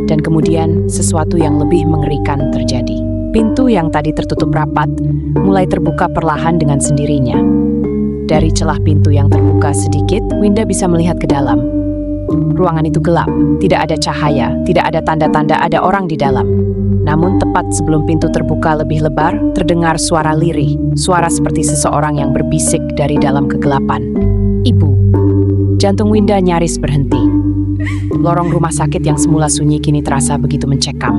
Dan kemudian sesuatu yang lebih mengerikan terjadi. Pintu yang tadi tertutup rapat mulai terbuka perlahan dengan sendirinya. Dari celah pintu yang terbuka sedikit, Winda bisa melihat ke dalam. Ruangan itu gelap, tidak ada cahaya, tidak ada tanda-tanda ada orang di dalam. Namun tepat sebelum pintu terbuka lebih lebar, terdengar suara lirih, suara seperti seseorang yang berbisik dari dalam kegelapan. Ibu. Jantung Winda nyaris berhenti. Lorong rumah sakit yang semula sunyi kini terasa begitu mencekam.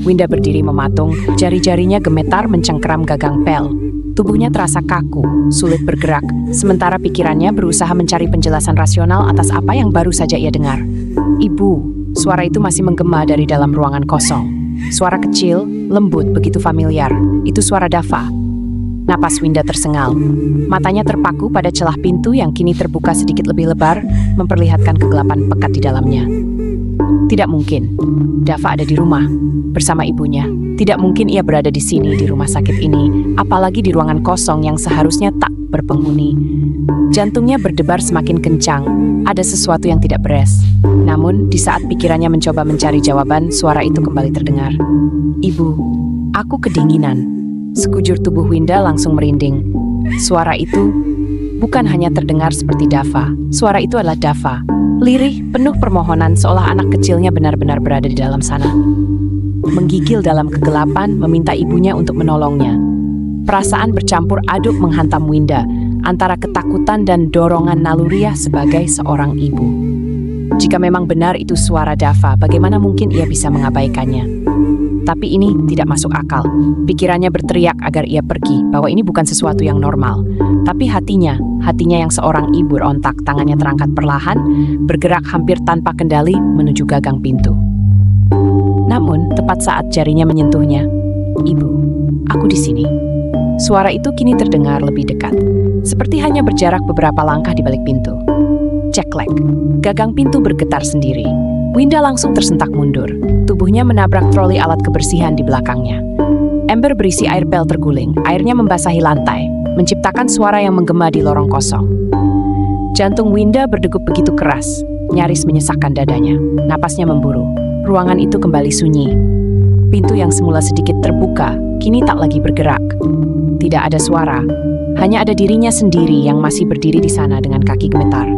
Winda berdiri mematung, jari-jarinya gemetar mencengkeram gagang pel. Tubuhnya terasa kaku, sulit bergerak, sementara pikirannya berusaha mencari penjelasan rasional atas apa yang baru saja ia dengar. Ibu, suara itu masih menggema dari dalam ruangan kosong. Suara kecil, lembut, begitu familiar. Itu suara Dava. Napas Winda tersengal. Matanya terpaku pada celah pintu yang kini terbuka sedikit lebih lebar, memperlihatkan kegelapan pekat di dalamnya. Tidak mungkin. Dava ada di rumah, bersama ibunya. Tidak mungkin ia berada di sini, di rumah sakit ini, apalagi di ruangan kosong yang seharusnya tak berpenghuni. Jantungnya berdebar semakin kencang, ada sesuatu yang tidak beres. Namun, di saat pikirannya mencoba mencari jawaban, suara itu kembali terdengar. Ibu, aku kedinginan. Sekujur tubuh Winda langsung merinding. Suara itu bukan hanya terdengar seperti Dava. Suara itu adalah Dava. Lirih, penuh permohonan seolah anak kecilnya benar-benar berada di dalam sana. Menggigil dalam kegelapan, meminta ibunya untuk menolongnya. Perasaan bercampur aduk menghantam Winda, antara ketakutan dan dorongan naluriah sebagai seorang ibu. Jika memang benar itu suara Dava, bagaimana mungkin ia bisa mengabaikannya? Tapi ini tidak masuk akal. Pikirannya berteriak agar ia pergi, bahwa ini bukan sesuatu yang normal. Tapi hatinya yang seorang ibu berontak, tangannya terangkat perlahan, bergerak hampir tanpa kendali menuju gagang pintu. Namun, tepat saat jarinya menyentuhnya, "Ibu, aku di sini." Suara itu kini terdengar lebih dekat, seperti hanya berjarak beberapa langkah di balik pintu. Ceklek, gagang pintu bergetar sendiri. Winda langsung tersentak mundur. Tubuhnya menabrak troli alat kebersihan di belakangnya. Ember berisi air pel terguling, airnya membasahi lantai, menciptakan suara yang menggema di lorong kosong. Jantung Winda berdegup begitu keras, nyaris menyesakkan dadanya. Napasnya memburu. Ruangan itu kembali sunyi. Pintu yang semula sedikit terbuka, kini tak lagi bergerak. Tidak ada suara, hanya ada dirinya sendiri yang masih berdiri di sana dengan kaki gemetar.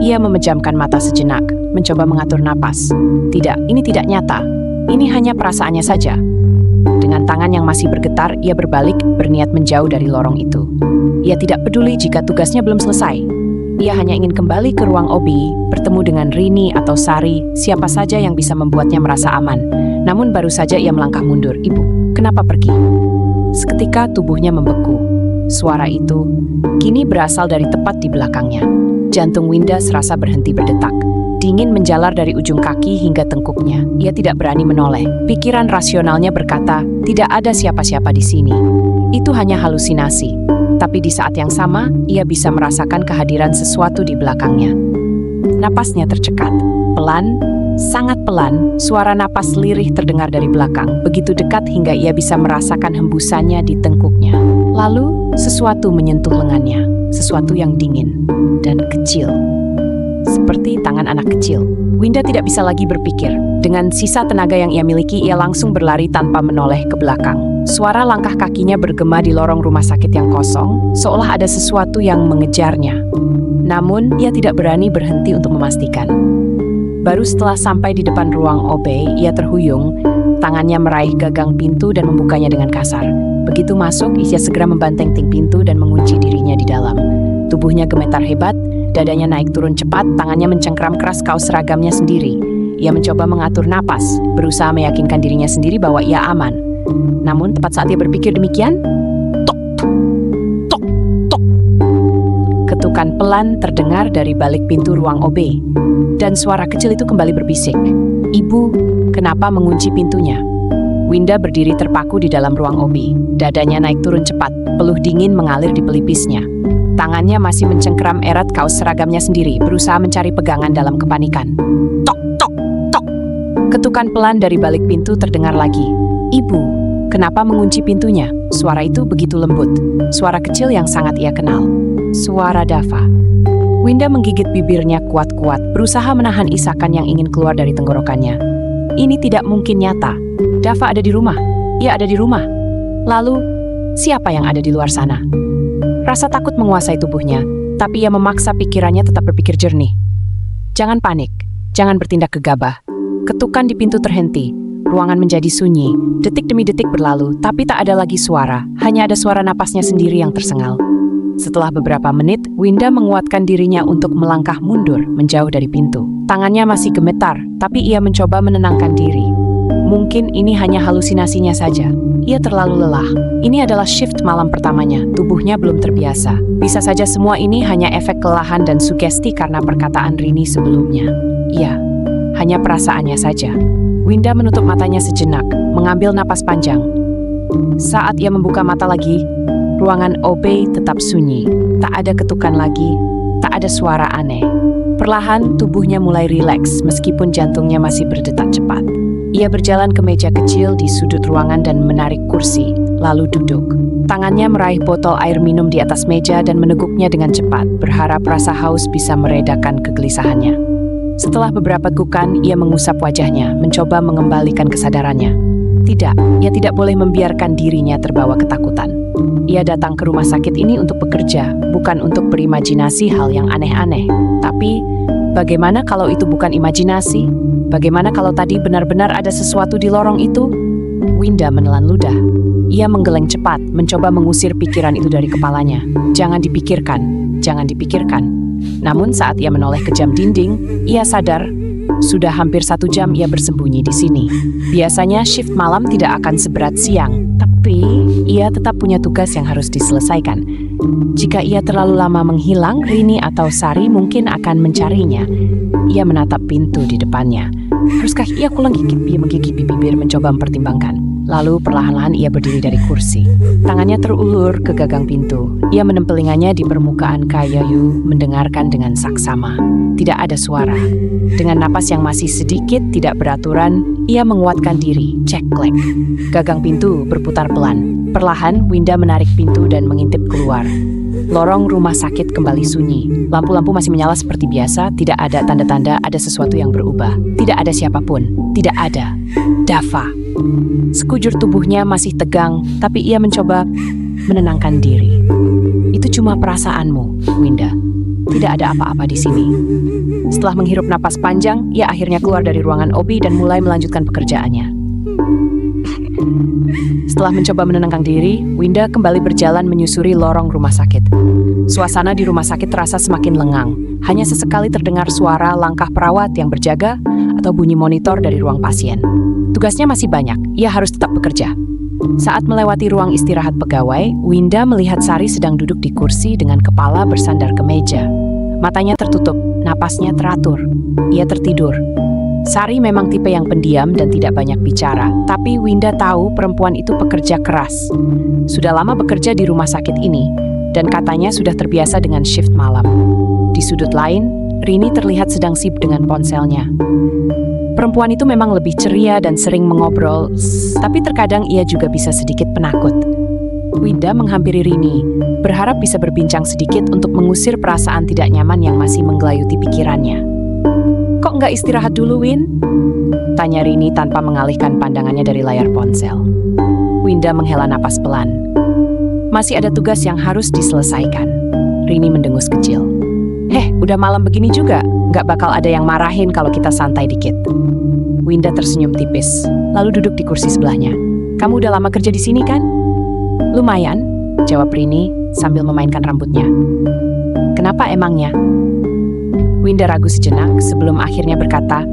Ia memejamkan mata sejenak, mencoba mengatur napas. Tidak, ini tidak nyata. Ini hanya perasaannya saja. Dengan tangan yang masih bergetar, ia berbalik, berniat menjauh dari lorong itu. Ia tidak peduli jika tugasnya belum selesai. Ia hanya ingin kembali ke ruang OB, bertemu dengan Rini atau Sari, siapa saja yang bisa membuatnya merasa aman. Namun baru saja ia melangkah mundur. "Ibu, kenapa pergi?" Seketika tubuhnya membeku. Suara itu kini berasal dari tepat di belakangnya. Jantung Winda serasa berhenti berdetak. Dingin menjalar dari ujung kaki hingga tengkuknya. Ia tidak berani menoleh. Pikiran rasionalnya berkata, tidak ada siapa-siapa di sini. Itu hanya halusinasi. Tapi di saat yang sama, ia bisa merasakan kehadiran sesuatu di belakangnya. Napasnya tercekat. Pelan, sangat pelan, suara napas lirih terdengar dari belakang. Begitu dekat hingga ia bisa merasakan hembusannya di tengkuknya. Lalu, sesuatu menyentuh lengannya. Sesuatu yang dingin dan kecil. Seperti tangan anak kecil. Winda tidak bisa lagi berpikir. Dengan sisa tenaga yang ia miliki, ia langsung berlari tanpa menoleh ke belakang. Suara langkah kakinya bergema di lorong rumah sakit yang kosong, seolah ada sesuatu yang mengejarnya. Namun, ia tidak berani berhenti untuk memastikan. Baru setelah sampai di depan ruang OB, ia terhuyung, tangannya meraih gagang pintu dan membukanya dengan kasar. Begitu masuk, ia segera membanteng ting pintu dan mengunci dirinya di dalam. Tubuhnya gemetar hebat, dadanya naik turun cepat, tangannya mencengkram keras kaos seragamnya sendiri. Ia mencoba mengatur napas, berusaha meyakinkan dirinya sendiri bahwa ia aman. Namun tepat saat ia berpikir demikian, tok, tok, tok. Ketuk Ketukan pelan terdengar dari balik pintu ruang OB, dan suara kecil itu kembali berbisik. "Ibu, kenapa mengunci pintunya?" Winda berdiri terpaku di dalam ruang OB. Dadanya naik turun cepat, peluh dingin mengalir di pelipisnya. Tangannya masih mencengkeram erat kaos seragamnya sendiri, berusaha mencari pegangan dalam kepanikan. Tok, tok, tok. Ketukan pelan dari balik pintu terdengar lagi. "Ibu, kenapa mengunci pintunya?" Suara itu begitu lembut. Suara kecil yang sangat ia kenal. Suara Dava. Winda menggigit bibirnya kuat-kuat, berusaha menahan isakan yang ingin keluar dari tenggorokannya. Ini tidak mungkin nyata. Dava ada di rumah. Ia ada di rumah. Lalu, siapa yang ada di luar sana? Rasa takut menguasai tubuhnya, tapi ia memaksa pikirannya tetap berpikir jernih. Jangan panik, jangan bertindak gegabah. Ketukan di pintu terhenti. Ruangan menjadi sunyi. Detik demi detik berlalu, tapi tak ada lagi suara. Hanya ada suara napasnya sendiri yang tersengal. Setelah beberapa menit, Winda menguatkan dirinya untuk melangkah mundur, menjauh dari pintu. Tangannya masih gemetar, tapi ia mencoba menenangkan diri. Mungkin ini hanya halusinasinya saja. Ia terlalu lelah. Ini adalah shift malam pertamanya. Tubuhnya belum terbiasa. Bisa saja semua ini hanya efek kelelahan dan sugesti karena perkataan Rini sebelumnya. Iya, hanya perasaannya saja. Winda menutup matanya sejenak, mengambil napas panjang. Saat ia membuka mata lagi, ruangan OB tetap sunyi. Tak ada ketukan lagi, tak ada suara aneh. Perlahan tubuhnya mulai rileks meskipun jantungnya masih berdetak cepat. Ia berjalan ke meja kecil di sudut ruangan dan menarik kursi, lalu duduk. Tangannya meraih botol air minum di atas meja dan meneguknya dengan cepat, berharap rasa haus bisa meredakan kegelisahannya. Setelah beberapa tegukan, ia mengusap wajahnya, mencoba mengembalikan kesadarannya. Tidak, ia tidak boleh membiarkan dirinya terbawa ketakutan. Ia datang ke rumah sakit ini untuk bekerja, bukan untuk berimajinasi hal yang aneh-aneh. Tapi, bagaimana kalau itu bukan imajinasi? Bagaimana kalau tadi benar-benar ada sesuatu di lorong itu? Winda menelan ludah. Ia menggeleng cepat, mencoba mengusir pikiran itu dari kepalanya. Jangan dipikirkan, jangan dipikirkan. Namun saat ia menoleh ke jam dinding, ia sadar sudah hampir 1 jam ia bersembunyi di sini. Biasanya shift malam tidak akan seberat siang, tapi ia tetap punya tugas yang harus diselesaikan. Jika ia terlalu lama menghilang, Rini atau Sari mungkin akan mencarinya. Ia menatap pintu di depannya. Haruskah ia menggigit bibir mencoba mempertimbangkan. Lalu perlahan-lahan ia berdiri dari kursi. Tangannya terulur ke gagang pintu. Ia menempelinganya di permukaan kayu, mendengarkan dengan saksama. Tidak ada suara. Dengan napas yang masih sedikit tidak beraturan, ia menguatkan diri. Cek-klek. Gagang pintu berputar pelan. Perlahan, Winda menarik pintu dan mengintip keluar. Lorong rumah sakit kembali sunyi. Lampu-lampu masih menyala seperti biasa. Tidak ada tanda-tanda ada sesuatu yang berubah. Tidak ada siapapun. Tidak ada Dava. Sekujur tubuhnya masih tegang, tapi ia mencoba menenangkan diri. Itu cuma perasaanmu, Winda. Tidak ada apa-apa di sini. Setelah menghirup napas panjang, ia akhirnya keluar dari ruangan OB dan mulai melanjutkan pekerjaannya. Setelah mencoba menenangkan diri, Winda kembali berjalan menyusuri lorong rumah sakit. Suasana di rumah sakit terasa semakin lengang. Hanya sesekali terdengar suara langkah perawat yang berjaga atau bunyi monitor dari ruang pasien. Tugasnya masih banyak, ia harus tetap bekerja. Saat melewati ruang istirahat pegawai, Winda melihat Sari sedang duduk di kursi dengan kepala bersandar ke meja. Matanya tertutup, napasnya teratur. Ia tertidur. Sari memang tipe yang pendiam dan tidak banyak bicara, tapi Winda tahu perempuan itu pekerja keras. Sudah lama bekerja di rumah sakit ini, dan katanya sudah terbiasa dengan shift malam. Di sudut lain, Rini terlihat sedang sibuk dengan ponselnya. Perempuan itu memang lebih ceria dan sering mengobrol, tapi terkadang ia juga bisa sedikit penakut. Winda menghampiri Rini, berharap bisa berbincang sedikit untuk mengusir perasaan tidak nyaman yang masih menggelayuti pikirannya. "Kok nggak istirahat dulu, Win?" tanya Rini tanpa mengalihkan pandangannya dari layar ponsel. Winda menghela napas pelan. Masih ada tugas yang harus diselesaikan. Rini mendengus kecil. Udah malam begini juga, nggak bakal ada yang marahin kalau kita santai dikit. Winda tersenyum tipis, lalu duduk di kursi sebelahnya. "Kamu udah lama kerja di sini kan?" "Lumayan," jawab Rini sambil memainkan rambutnya. "Kenapa emangnya?" Winda ragu sejenak sebelum akhirnya berkata,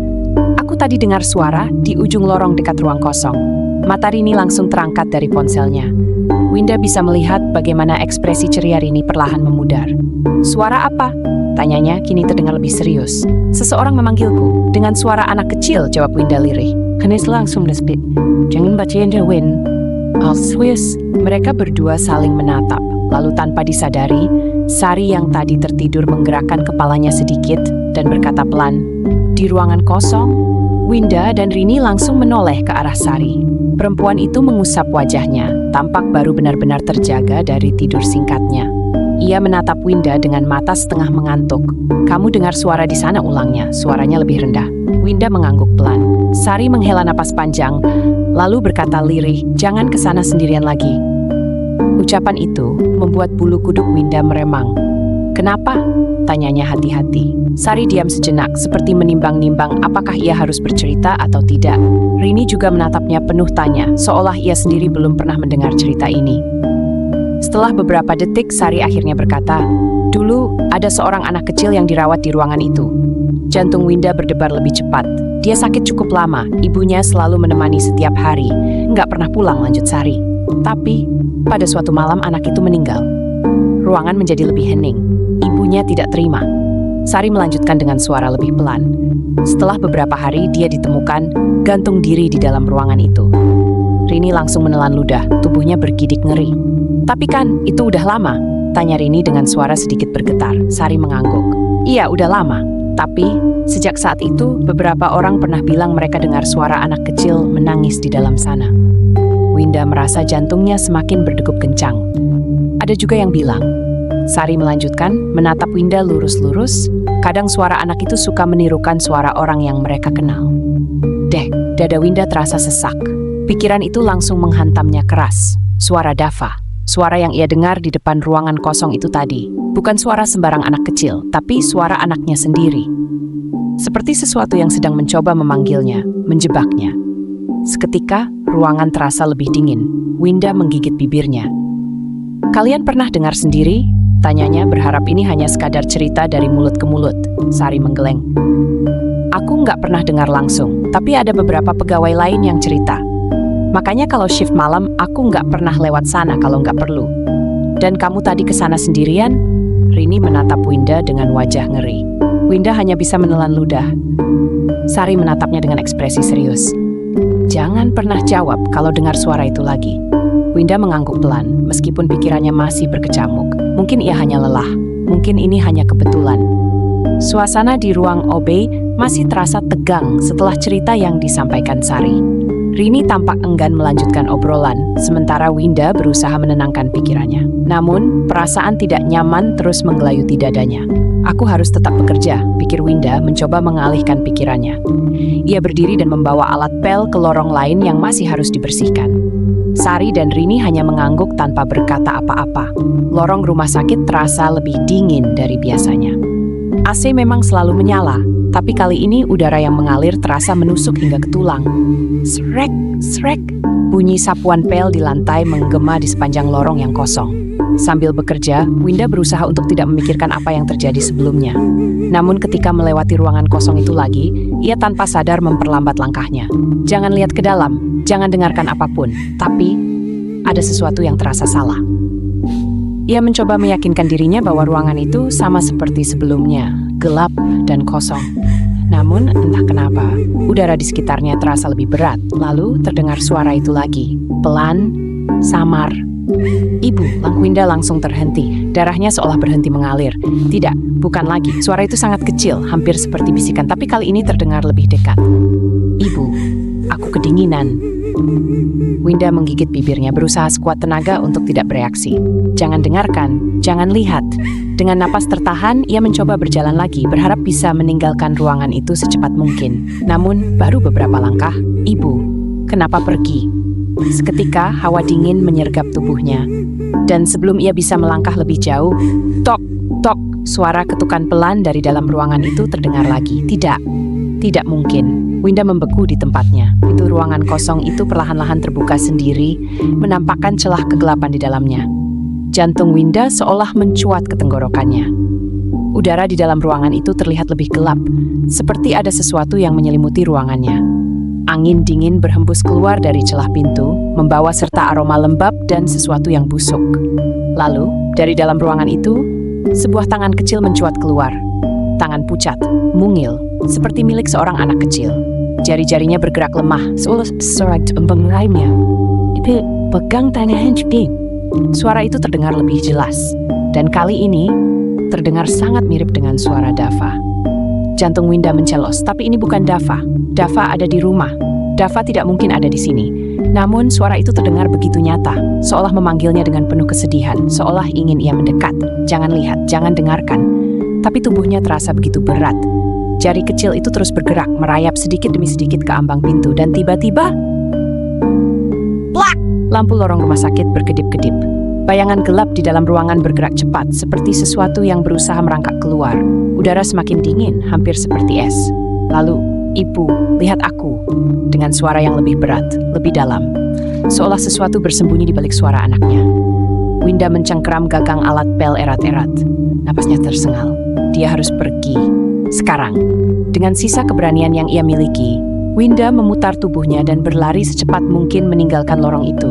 "Aku tadi dengar suara di ujung lorong dekat ruang kosong." Mata Rini langsung terangkat dari ponselnya. Winda bisa melihat bagaimana ekspresi ceria Rini perlahan memudar. Suara apa? Tanyanya kini terdengar lebih serius. Seseorang memanggilku. Dengan suara anak kecil, jawab Winda lirih. Kenis langsung despit. Jangan bacain dia, Win. Swiss. Mereka berdua saling menatap. Lalu tanpa disadari, Sari yang tadi tertidur menggerakkan kepalanya sedikit dan berkata pelan, "Di ruangan kosong?" Winda dan Rini langsung menoleh ke arah Sari. Perempuan itu mengusap wajahnya, tampak baru benar-benar terjaga dari tidur singkatnya. Ia menatap Winda dengan mata setengah mengantuk. "Kamu dengar suara di sana?" ulangnya, suaranya lebih rendah. Winda mengangguk pelan. Sari menghela napas panjang, lalu berkata lirih, "Jangan ke sana sendirian lagi." Ucapan itu membuat bulu kuduk Winda meremang. "Kenapa?" tanyanya hati-hati. Sari diam sejenak, seperti menimbang-nimbang apakah ia harus bercerita atau tidak. Rini juga menatapnya penuh tanya, seolah ia sendiri belum pernah mendengar cerita ini. Setelah beberapa detik, Sari akhirnya berkata, "Dulu ada seorang anak kecil yang dirawat di ruangan itu." Jantung Winda berdebar lebih cepat. "Dia sakit cukup lama, ibunya selalu menemani setiap hari. Nggak pernah pulang," lanjut Sari. "Tapi, pada suatu malam anak itu meninggal. Ruangan menjadi lebih hening. Ibunya tidak terima." Sari melanjutkan dengan suara lebih pelan. "Setelah beberapa hari dia ditemukan gantung diri di dalam ruangan itu." Rini langsung menelan ludah, tubuhnya bergidik ngeri. "Tapi kan, itu udah lama?" tanya Rini dengan suara sedikit bergetar. Sari mengangguk. "Iya, udah lama. Tapi, sejak saat itu, beberapa orang pernah bilang mereka dengar suara anak kecil menangis di dalam sana." Winda merasa jantungnya semakin berdegup kencang. "Ada juga yang bilang," Sari melanjutkan, menatap Winda lurus-lurus, "kadang suara anak itu suka menirukan suara orang yang mereka kenal." Dada Winda terasa sesak. Pikiran itu langsung menghantamnya keras. Suara Dava. Suara yang ia dengar di depan ruangan kosong itu tadi. Bukan suara sembarang anak kecil, tapi suara anaknya sendiri. Seperti sesuatu yang sedang mencoba memanggilnya, menjebaknya. Seketika, ruangan terasa lebih dingin. Winda menggigit bibirnya. "Kalian pernah dengar sendiri?" tanyanya, berharap ini hanya sekadar cerita dari mulut ke mulut. Sari menggeleng. "Aku nggak pernah dengar langsung, tapi ada beberapa pegawai lain yang cerita. Makanya kalau shift malam, aku nggak pernah lewat sana kalau nggak perlu." "Dan kamu tadi ke sana sendirian?" Rini menatap Winda dengan wajah ngeri. Winda hanya bisa menelan ludah. Sari menatapnya dengan ekspresi serius. "Jangan pernah jawab kalau dengar suara itu lagi." Winda mengangguk pelan, meskipun pikirannya masih berkecamuk. Mungkin ia hanya lelah, mungkin ini hanya kebetulan. Suasana di ruang OB masih terasa tegang setelah cerita yang disampaikan Sari. Rini tampak enggan melanjutkan obrolan, sementara Winda berusaha menenangkan pikirannya. Namun, perasaan tidak nyaman terus menggelayuti dadanya. "Aku harus tetap bekerja," pikir Winda mencoba mengalihkan pikirannya. Ia berdiri dan membawa alat pel ke lorong lain yang masih harus dibersihkan. Sari dan Rini hanya mengangguk tanpa berkata apa-apa. Lorong rumah sakit terasa lebih dingin dari biasanya. AC memang selalu menyala, tapi kali ini udara yang mengalir terasa menusuk hingga ke tulang. Srek, srek. Bunyi sapuan pel di lantai menggema di sepanjang lorong yang kosong. Sambil bekerja, Winda berusaha untuk tidak memikirkan apa yang terjadi sebelumnya. Namun ketika melewati ruangan kosong itu lagi, ia tanpa sadar memperlambat langkahnya. Jangan lihat ke dalam, jangan dengarkan apapun. Tapi, ada sesuatu yang terasa salah. Ia mencoba meyakinkan dirinya bahwa ruangan itu sama seperti sebelumnya, gelap dan kosong. Namun, entah kenapa, udara di sekitarnya terasa lebih berat. Lalu terdengar suara itu lagi, pelan, samar. "Ibu," Winda langsung terhenti. Darahnya seolah berhenti mengalir. Tidak, bukan lagi. Suara itu sangat kecil, hampir seperti bisikan, tapi kali ini terdengar lebih dekat. "Ibu, aku kedinginan." Winda menggigit bibirnya, berusaha sekuat tenaga untuk tidak bereaksi. "Jangan dengarkan, jangan lihat." Dengan napas tertahan, ia mencoba berjalan lagi, berharap bisa meninggalkan ruangan itu secepat mungkin. Namun, baru beberapa langkah, "Ibu, kenapa pergi?" Seketika, hawa dingin menyergap tubuhnya. Dan sebelum ia bisa melangkah lebih jauh, tok, tok, suara ketukan pelan dari dalam ruangan itu terdengar lagi. Tidak mungkin. Winda membeku di tempatnya. Pintu ruangan kosong itu perlahan-lahan terbuka sendiri, menampakkan celah kegelapan di dalamnya. Jantung Winda seolah mencuat ke tenggorokannya. Udara di dalam ruangan itu terlihat lebih gelap, seperti ada sesuatu yang menyelimuti ruangannya. Angin dingin berhembus keluar dari celah pintu, membawa serta aroma lembab dan sesuatu yang busuk. Lalu, dari dalam ruangan itu, sebuah tangan kecil mencuat keluar. Tangan pucat, mungil, seperti milik seorang anak kecil. Jari-jarinya bergerak lemah, seolah menggenggamnya. Itu pegang tangan Jim. Suara itu terdengar lebih jelas, dan kali ini terdengar sangat mirip dengan suara Dava. Jantung Winda mencelos, tapi ini bukan Dava. Dava ada di rumah. Dava tidak mungkin ada di sini. Namun suara itu terdengar begitu nyata, seolah memanggilnya dengan penuh kesedihan, seolah ingin ia mendekat. Jangan lihat, jangan dengarkan. Tapi tubuhnya terasa begitu berat. Jari kecil itu terus bergerak, merayap sedikit demi sedikit ke ambang pintu, dan tiba-tiba, plak! Lampu lorong rumah sakit berkedip-kedip. Bayangan gelap di dalam ruangan bergerak cepat, seperti sesuatu yang berusaha merangkak keluar. Udara semakin dingin, hampir seperti es. Lalu, "Ibu, lihat aku," dengan suara yang lebih berat, lebih dalam. Seolah sesuatu bersembunyi di balik suara anaknya. Winda mencengkeram gagang alat pel erat-erat. Napasnya tersengal. Dia harus pergi. Sekarang. Dengan sisa keberanian yang ia miliki, Winda memutar tubuhnya dan berlari secepat mungkin meninggalkan lorong itu.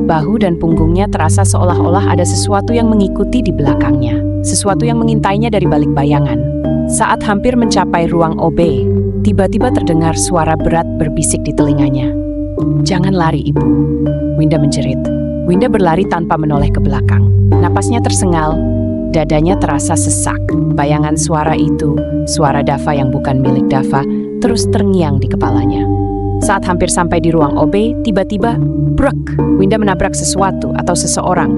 Bahu dan punggungnya terasa seolah-olah ada sesuatu yang mengikuti di belakangnya. Sesuatu yang mengintainya dari balik bayangan. Saat hampir mencapai ruang OB, tiba-tiba terdengar suara berat berbisik di telinganya. "Jangan lari, Ibu," Winda menjerit. Winda berlari tanpa menoleh ke belakang. Napasnya tersengal, dadanya terasa sesak. Bayangan suara itu, suara Dava yang bukan milik Dava, terus terngiang di kepalanya. Saat hampir sampai di ruang OB, tiba-tiba, brek, Winda menabrak sesuatu atau seseorang.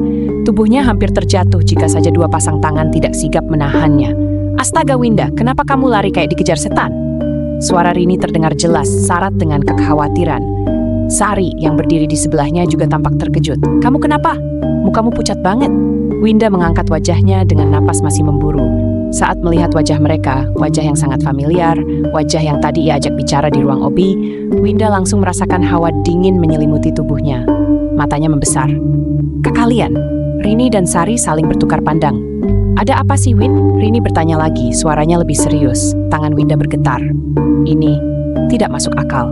Tubuhnya hampir terjatuh jika saja dua pasang tangan tidak sigap menahannya. "Astaga Winda, kenapa kamu lari kayak dikejar setan?" Suara Rini terdengar jelas, syarat dengan kekhawatiran. Sari yang berdiri di sebelahnya juga tampak terkejut. "Kamu kenapa? Mukamu pucat banget." Winda mengangkat wajahnya dengan napas masih memburu. Saat melihat wajah mereka, wajah yang sangat familiar, wajah yang tadi ia ajak bicara di ruang OB, Winda langsung merasakan hawa dingin menyelimuti tubuhnya. Matanya membesar. "Kalian?" Rini dan Sari saling bertukar pandang. "Ada apa sih, Win?" Rini bertanya lagi, suaranya lebih serius. Tangan Winda bergetar. "Ini tidak masuk akal.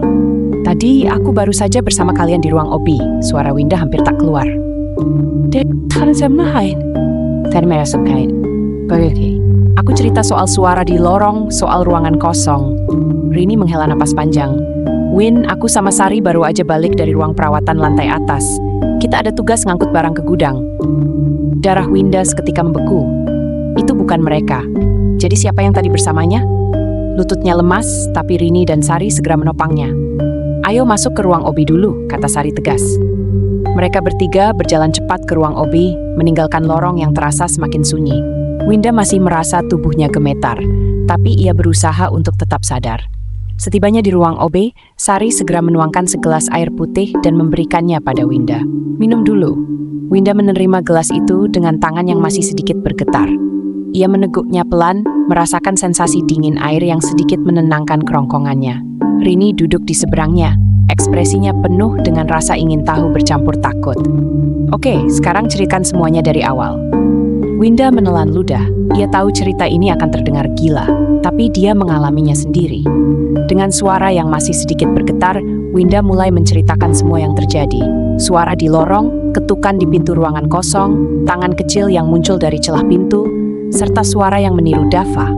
Tadi aku baru saja bersama kalian di ruang OB." Suara Winda hampir tak keluar. "Aku cerita soal suara di lorong, soal ruangan kosong." Rini menghela napas panjang. "Win, aku sama Sari baru aja balik dari ruang perawatan lantai atas. Kita ada tugas ngangkut barang ke gudang." Darah Winda seketika membeku. Itu bukan mereka. Jadi siapa yang tadi bersamanya? Lututnya lemas, tapi Rini dan Sari segera menopangnya. "Ayo masuk ke ruang OB dulu," kata Sari tegas. Mereka bertiga berjalan cepat ke ruang OB, meninggalkan lorong yang terasa semakin sunyi. Winda masih merasa tubuhnya gemetar, tapi ia berusaha untuk tetap sadar. Setibanya di ruang OB, Sari segera menuangkan segelas air putih dan memberikannya pada Winda. "Minum dulu." Winda menerima gelas itu dengan tangan yang masih sedikit bergetar. Ia meneguknya pelan, merasakan sensasi dingin air yang sedikit menenangkan kerongkongannya. Rini duduk di seberangnya. Ekspresinya penuh dengan rasa ingin tahu bercampur takut. "Oke, sekarang ceritakan semuanya dari awal." Winda menelan ludah. Ia tahu cerita ini akan terdengar gila, tapi dia mengalaminya sendiri. Dengan suara yang masih sedikit bergetar, Winda mulai menceritakan semua yang terjadi. Suara di lorong, ketukan di pintu ruangan kosong, tangan kecil yang muncul dari celah pintu, serta suara yang meniru Dava.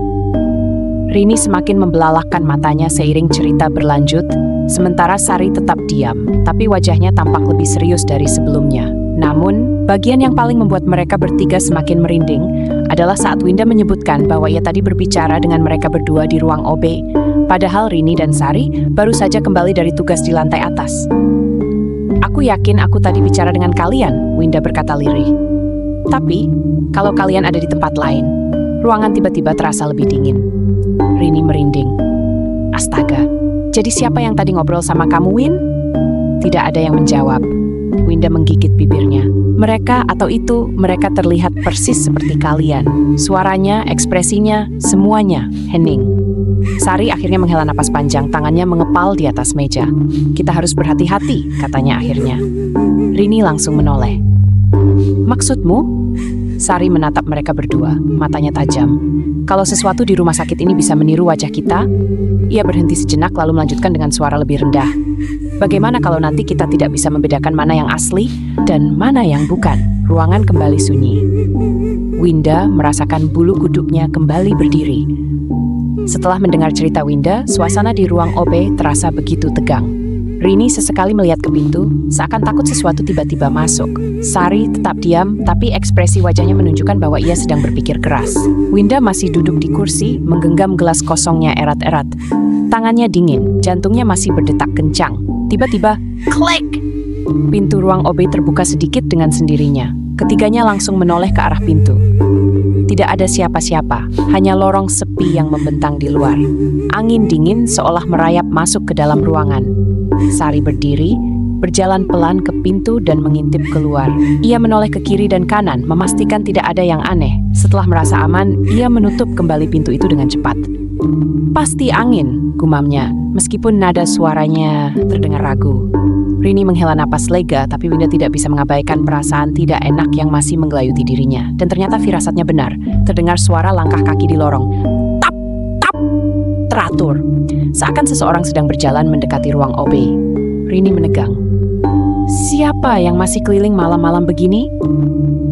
Rini semakin membelalakkan matanya seiring cerita berlanjut, sementara Sari tetap diam, tapi wajahnya tampak lebih serius dari sebelumnya. Namun, bagian yang paling membuat mereka bertiga semakin merinding adalah saat Winda menyebutkan bahwa ia tadi berbicara dengan mereka berdua di ruang OB, padahal Rini dan Sari baru saja kembali dari tugas di lantai atas. "Aku yakin aku tadi bicara dengan kalian," Winda berkata lirih. "Tapi, kalau kalian ada di tempat lain, ruangan tiba-tiba terasa lebih dingin." Rini merinding. "Astaga, jadi siapa yang tadi ngobrol sama kamu, Win?" Tidak ada yang menjawab. Winda menggigit bibirnya. "Mereka atau itu, mereka terlihat persis seperti kalian. Suaranya, ekspresinya, semuanya hening." Sari akhirnya menghela napas panjang, tangannya mengepal di atas meja. "Kita harus berhati-hati," katanya akhirnya. Rini langsung menoleh. "Maksudmu?" Sari menatap mereka berdua, matanya tajam. Kalau sesuatu di rumah sakit ini bisa meniru wajah kita, ia berhenti sejenak lalu melanjutkan dengan suara lebih rendah. Bagaimana kalau nanti kita tidak bisa membedakan mana yang asli dan mana yang bukan? Ruangan kembali sunyi. Winda merasakan bulu kuduknya kembali berdiri. Setelah mendengar cerita Winda, suasana di ruang OB terasa begitu tegang. Rini sesekali melihat ke pintu, seakan takut sesuatu tiba-tiba masuk. Sari tetap diam, tapi ekspresi wajahnya menunjukkan bahwa ia sedang berpikir keras. Winda masih duduk di kursi, menggenggam gelas kosongnya erat-erat. Tangannya dingin, jantungnya masih berdetak kencang. Tiba-tiba, klik! Pintu ruang OB terbuka sedikit dengan sendirinya. Ketiganya langsung menoleh ke arah pintu. Tidak ada siapa-siapa, hanya lorong sepi yang membentang di luar. Angin dingin seolah merayap masuk ke dalam ruangan. Sari berdiri, berjalan pelan ke pintu dan mengintip keluar. Ia menoleh ke kiri dan kanan, memastikan tidak ada yang aneh. Setelah merasa aman, ia menutup kembali pintu itu dengan cepat. Pasti angin, gumamnya, meskipun nada suaranya terdengar ragu. Rini menghela napas lega, tapi Winda tidak bisa mengabaikan perasaan tidak enak yang masih menggelayuti dirinya. Dan ternyata firasatnya benar, terdengar suara langkah kaki di lorong. Tap, tap, teratur. Seakan seseorang sedang berjalan mendekati ruang OB. Rini menegang. Siapa yang masih keliling malam-malam begini?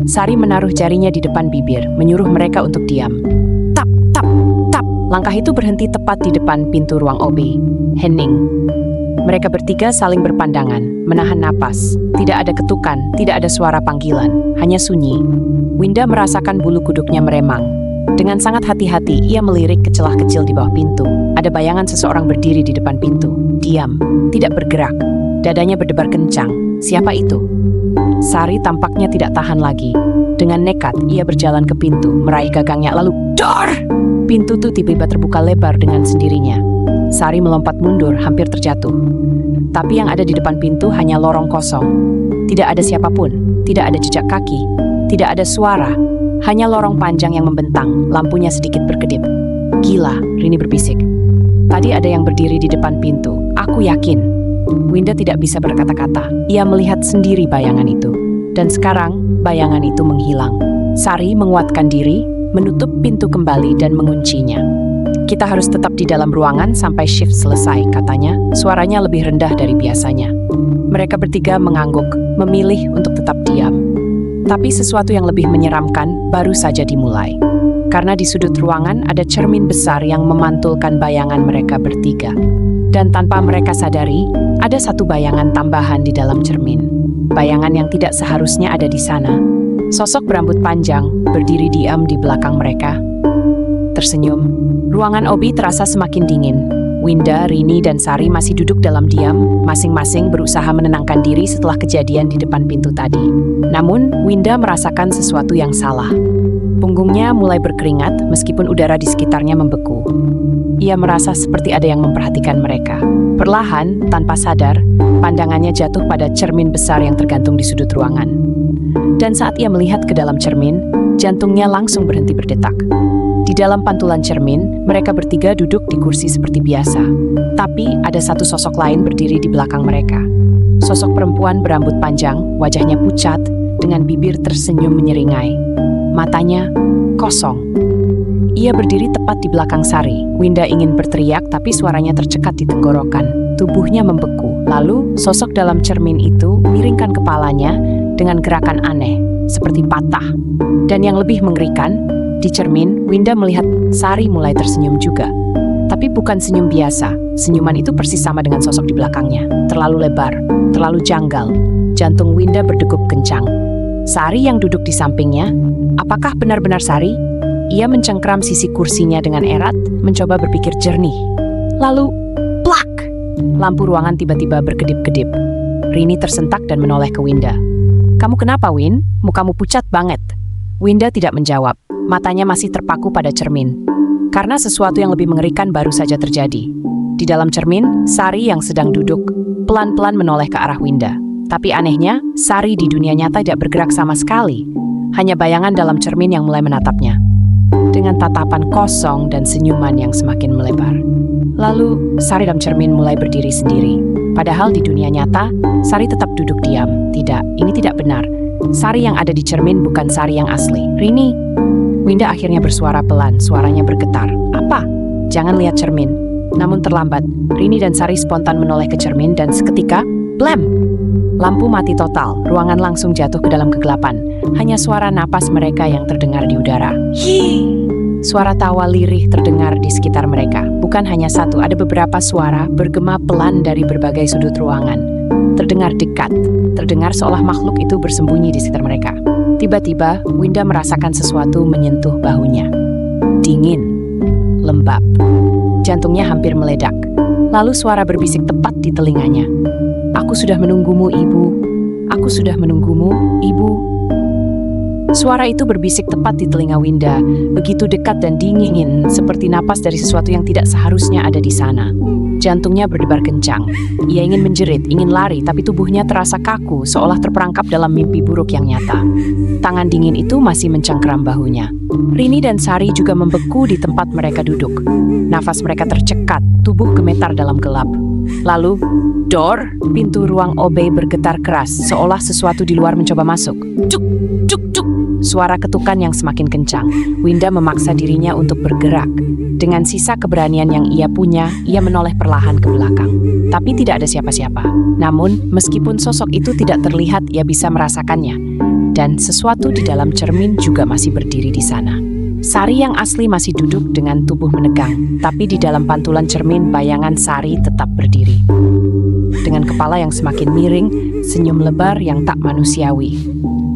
Sari menaruh jarinya di depan bibir, menyuruh mereka untuk diam. Tap, tap, tap. Langkah itu berhenti tepat di depan pintu ruang OB. Hening. Mereka bertiga saling berpandangan, menahan napas. Tidak ada ketukan, tidak ada suara panggilan, hanya sunyi. Winda merasakan bulu kuduknya meremang. Dengan sangat hati-hati, ia melirik ke celah kecil di bawah pintu. Ada bayangan seseorang berdiri di depan pintu. Diam, tidak bergerak. Dadanya berdebar kencang. Siapa itu? Sari tampaknya tidak tahan lagi. Dengan nekat, ia berjalan ke pintu, meraih gagangnya, lalu dor! Pintu itu tiba-tiba terbuka lebar dengan sendirinya. Sari melompat mundur, hampir terjatuh. Tapi yang ada di depan pintu hanya lorong kosong. Tidak ada siapapun, tidak ada jejak kaki, tidak ada suara. Hanya lorong panjang yang membentang, lampunya sedikit berkedip. Gila, Rini berbisik. Tadi ada yang berdiri di depan pintu. Aku yakin. Winda tidak bisa berkata-kata. Ia melihat sendiri bayangan itu. Dan sekarang, bayangan itu menghilang. Sari menguatkan diri, menutup pintu kembali dan menguncinya. Kita harus tetap di dalam ruangan sampai shift selesai, katanya. Suaranya lebih rendah dari biasanya. Mereka bertiga mengangguk, memilih untuk tetap diam. Tapi sesuatu yang lebih menyeramkan baru saja dimulai. Karena di sudut ruangan ada cermin besar yang memantulkan bayangan mereka bertiga. Dan tanpa mereka sadari, ada satu bayangan tambahan di dalam cermin. Bayangan yang tidak seharusnya ada di sana. Sosok berambut panjang berdiri diam di belakang mereka. Tersenyum. Ruangan OB terasa semakin dingin. Winda, Rini, dan Sari masih duduk dalam diam, masing-masing berusaha menenangkan diri setelah kejadian di depan pintu tadi. Namun, Winda merasakan sesuatu yang salah. Punggungnya mulai berkeringat meskipun udara di sekitarnya membeku. Ia merasa seperti ada yang memperhatikan mereka. Perlahan, tanpa sadar, pandangannya jatuh pada cermin besar yang tergantung di sudut ruangan. Dan saat ia melihat ke dalam cermin, jantungnya langsung berhenti berdetak. Di dalam pantulan cermin, mereka bertiga duduk di kursi seperti biasa. Tapi ada satu sosok lain berdiri di belakang mereka. Sosok perempuan berambut panjang, wajahnya pucat, dengan bibir tersenyum menyeringai. Matanya kosong. Ia berdiri tepat di belakang Sari. Winda ingin berteriak, tapi suaranya tercekat di tenggorokan. Tubuhnya membeku. Lalu, sosok dalam cermin itu miringkan kepalanya dengan gerakan aneh, seperti patah. Dan yang lebih mengerikan, di cermin, Winda melihat Sari mulai tersenyum juga. Tapi bukan senyum biasa. Senyuman itu persis sama dengan sosok di belakangnya. Terlalu lebar, terlalu janggal. Jantung Winda berdegup kencang. Sari yang duduk di sampingnya, apakah benar-benar Sari? Ia mencengkram sisi kursinya dengan erat, mencoba berpikir jernih. Lalu, plak! Lampu ruangan tiba-tiba berkedip-kedip. Rini tersentak dan menoleh ke Winda. Kamu kenapa, Win? Mukamu pucat banget. Winda tidak menjawab. Matanya masih terpaku pada cermin. Karena sesuatu yang lebih mengerikan baru saja terjadi. Di dalam cermin, Sari yang sedang duduk, pelan-pelan menoleh ke arah Winda. Tapi anehnya, Sari di dunia nyata tidak bergerak sama sekali. Hanya bayangan dalam cermin yang mulai menatapnya. Dengan tatapan kosong dan senyuman yang semakin melebar. Lalu, Sari dalam cermin mulai berdiri sendiri. Padahal di dunia nyata, Sari tetap duduk diam. Tidak, ini tidak benar. Sari yang ada di cermin bukan Sari yang asli. Rini. Winda akhirnya bersuara pelan, suaranya bergetar. Apa? Jangan lihat cermin. Namun terlambat, Rini dan Sari spontan menoleh ke cermin dan seketika, blam! Lampu mati total, ruangan langsung jatuh ke dalam kegelapan. Hanya suara napas mereka yang terdengar di udara. Hi! Suara tawa lirih terdengar di sekitar mereka. Bukan hanya satu, ada beberapa suara bergema pelan dari berbagai sudut ruangan. Terdengar dekat, terdengar seolah makhluk itu bersembunyi di sekitar mereka. Tiba-tiba, Winda merasakan sesuatu menyentuh bahunya. Dingin, lembab. Jantungnya hampir meledak. Lalu suara berbisik tepat di telinganya. Aku sudah menunggumu, Ibu. Aku sudah menunggumu, Ibu. Suara itu berbisik tepat di telinga Winda, begitu dekat dan dingin, seperti napas dari sesuatu yang tidak seharusnya ada di sana. Jantungnya berdebar kencang. Ia ingin menjerit, ingin lari, tapi tubuhnya terasa kaku, seolah terperangkap dalam mimpi buruk yang nyata. Tangan dingin itu masih mencengkeram bahunya. Rini dan Sari juga membeku di tempat mereka duduk. Nafas mereka tercekat, tubuh gemetar dalam gelap. Lalu, dor, pintu ruang OB bergetar keras, seolah sesuatu di luar mencoba masuk. Cuk, cuk, cuk. Suara ketukan yang semakin kencang. Winda memaksa dirinya untuk bergerak. Dengan sisa keberanian yang ia punya, ia menoleh perlahan ke belakang. Tapi tidak ada siapa-siapa. Namun, meskipun sosok itu tidak terlihat, ia bisa merasakannya. Dan sesuatu di dalam cermin juga masih berdiri di sana. Sari yang asli masih duduk dengan tubuh menegang, tapi di dalam pantulan cermin bayangan Sari tetap berdiri. Dengan kepala yang semakin miring, senyum lebar yang tak manusiawi.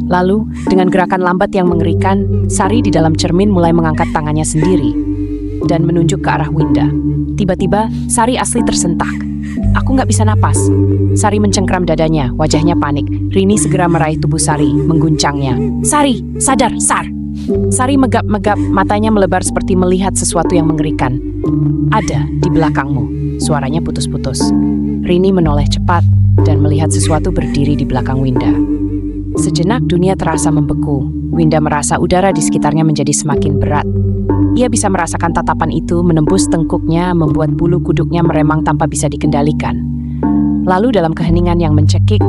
Lalu, dengan gerakan lambat yang mengerikan, Sari di dalam cermin mulai mengangkat tangannya sendiri dan menunjuk ke arah Winda. Tiba-tiba, Sari asli tersentak. Aku nggak bisa napas. Sari mencengkram dadanya, wajahnya panik. Rini segera meraih tubuh Sari, mengguncangnya. Sari, sadar, Sar! Sari megap-megap, matanya melebar seperti melihat sesuatu yang mengerikan. Ada di belakangmu, suaranya putus-putus. Rini menoleh cepat dan melihat sesuatu berdiri di belakang Winda. Sejenak dunia terasa membeku. Winda merasa udara di sekitarnya menjadi semakin berat. Ia bisa merasakan tatapan itu menembus tengkuknya, membuat bulu kuduknya meremang tanpa bisa dikendalikan. Lalu dalam keheningan yang mencekik,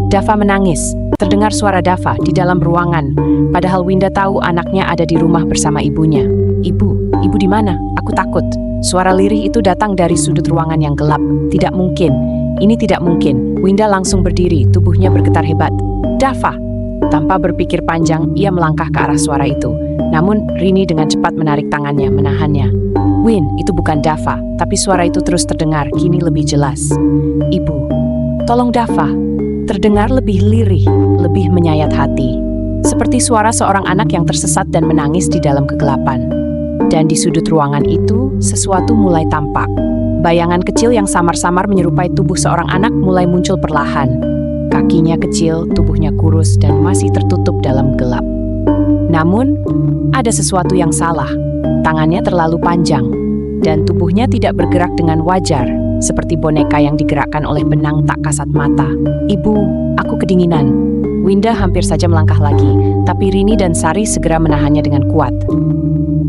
Dava menangis. Terdengar suara Dava di dalam ruangan, padahal Winda tahu anaknya ada di rumah bersama ibunya. Ibu di mana? Aku takut. Suara lirih itu datang dari sudut ruangan yang gelap. Tidak mungkin. Ini tidak mungkin. Winda langsung berdiri, tubuhnya bergetar hebat. Dava! Tanpa berpikir panjang, ia melangkah ke arah suara itu. Namun, Rini dengan cepat menarik tangannya, menahannya. Win, itu bukan Dava, tapi suara itu terus terdengar, kini lebih jelas. Ibu, tolong Dava. Terdengar lebih lirih, lebih menyayat hati. Seperti suara seorang anak yang tersesat dan menangis di dalam kegelapan. Dan di sudut ruangan itu, sesuatu mulai tampak. Bayangan kecil yang samar-samar menyerupai tubuh seorang anak mulai muncul perlahan. Kakinya kecil, tubuhnya kurus, dan masih tertutup dalam gelap. Namun, ada sesuatu yang salah. Tangannya terlalu panjang, dan tubuhnya tidak bergerak dengan wajar, seperti boneka yang digerakkan oleh benang tak kasat mata. Ibu, aku kedinginan. Winda hampir saja melangkah lagi, tapi Rini dan Sari segera menahannya dengan kuat.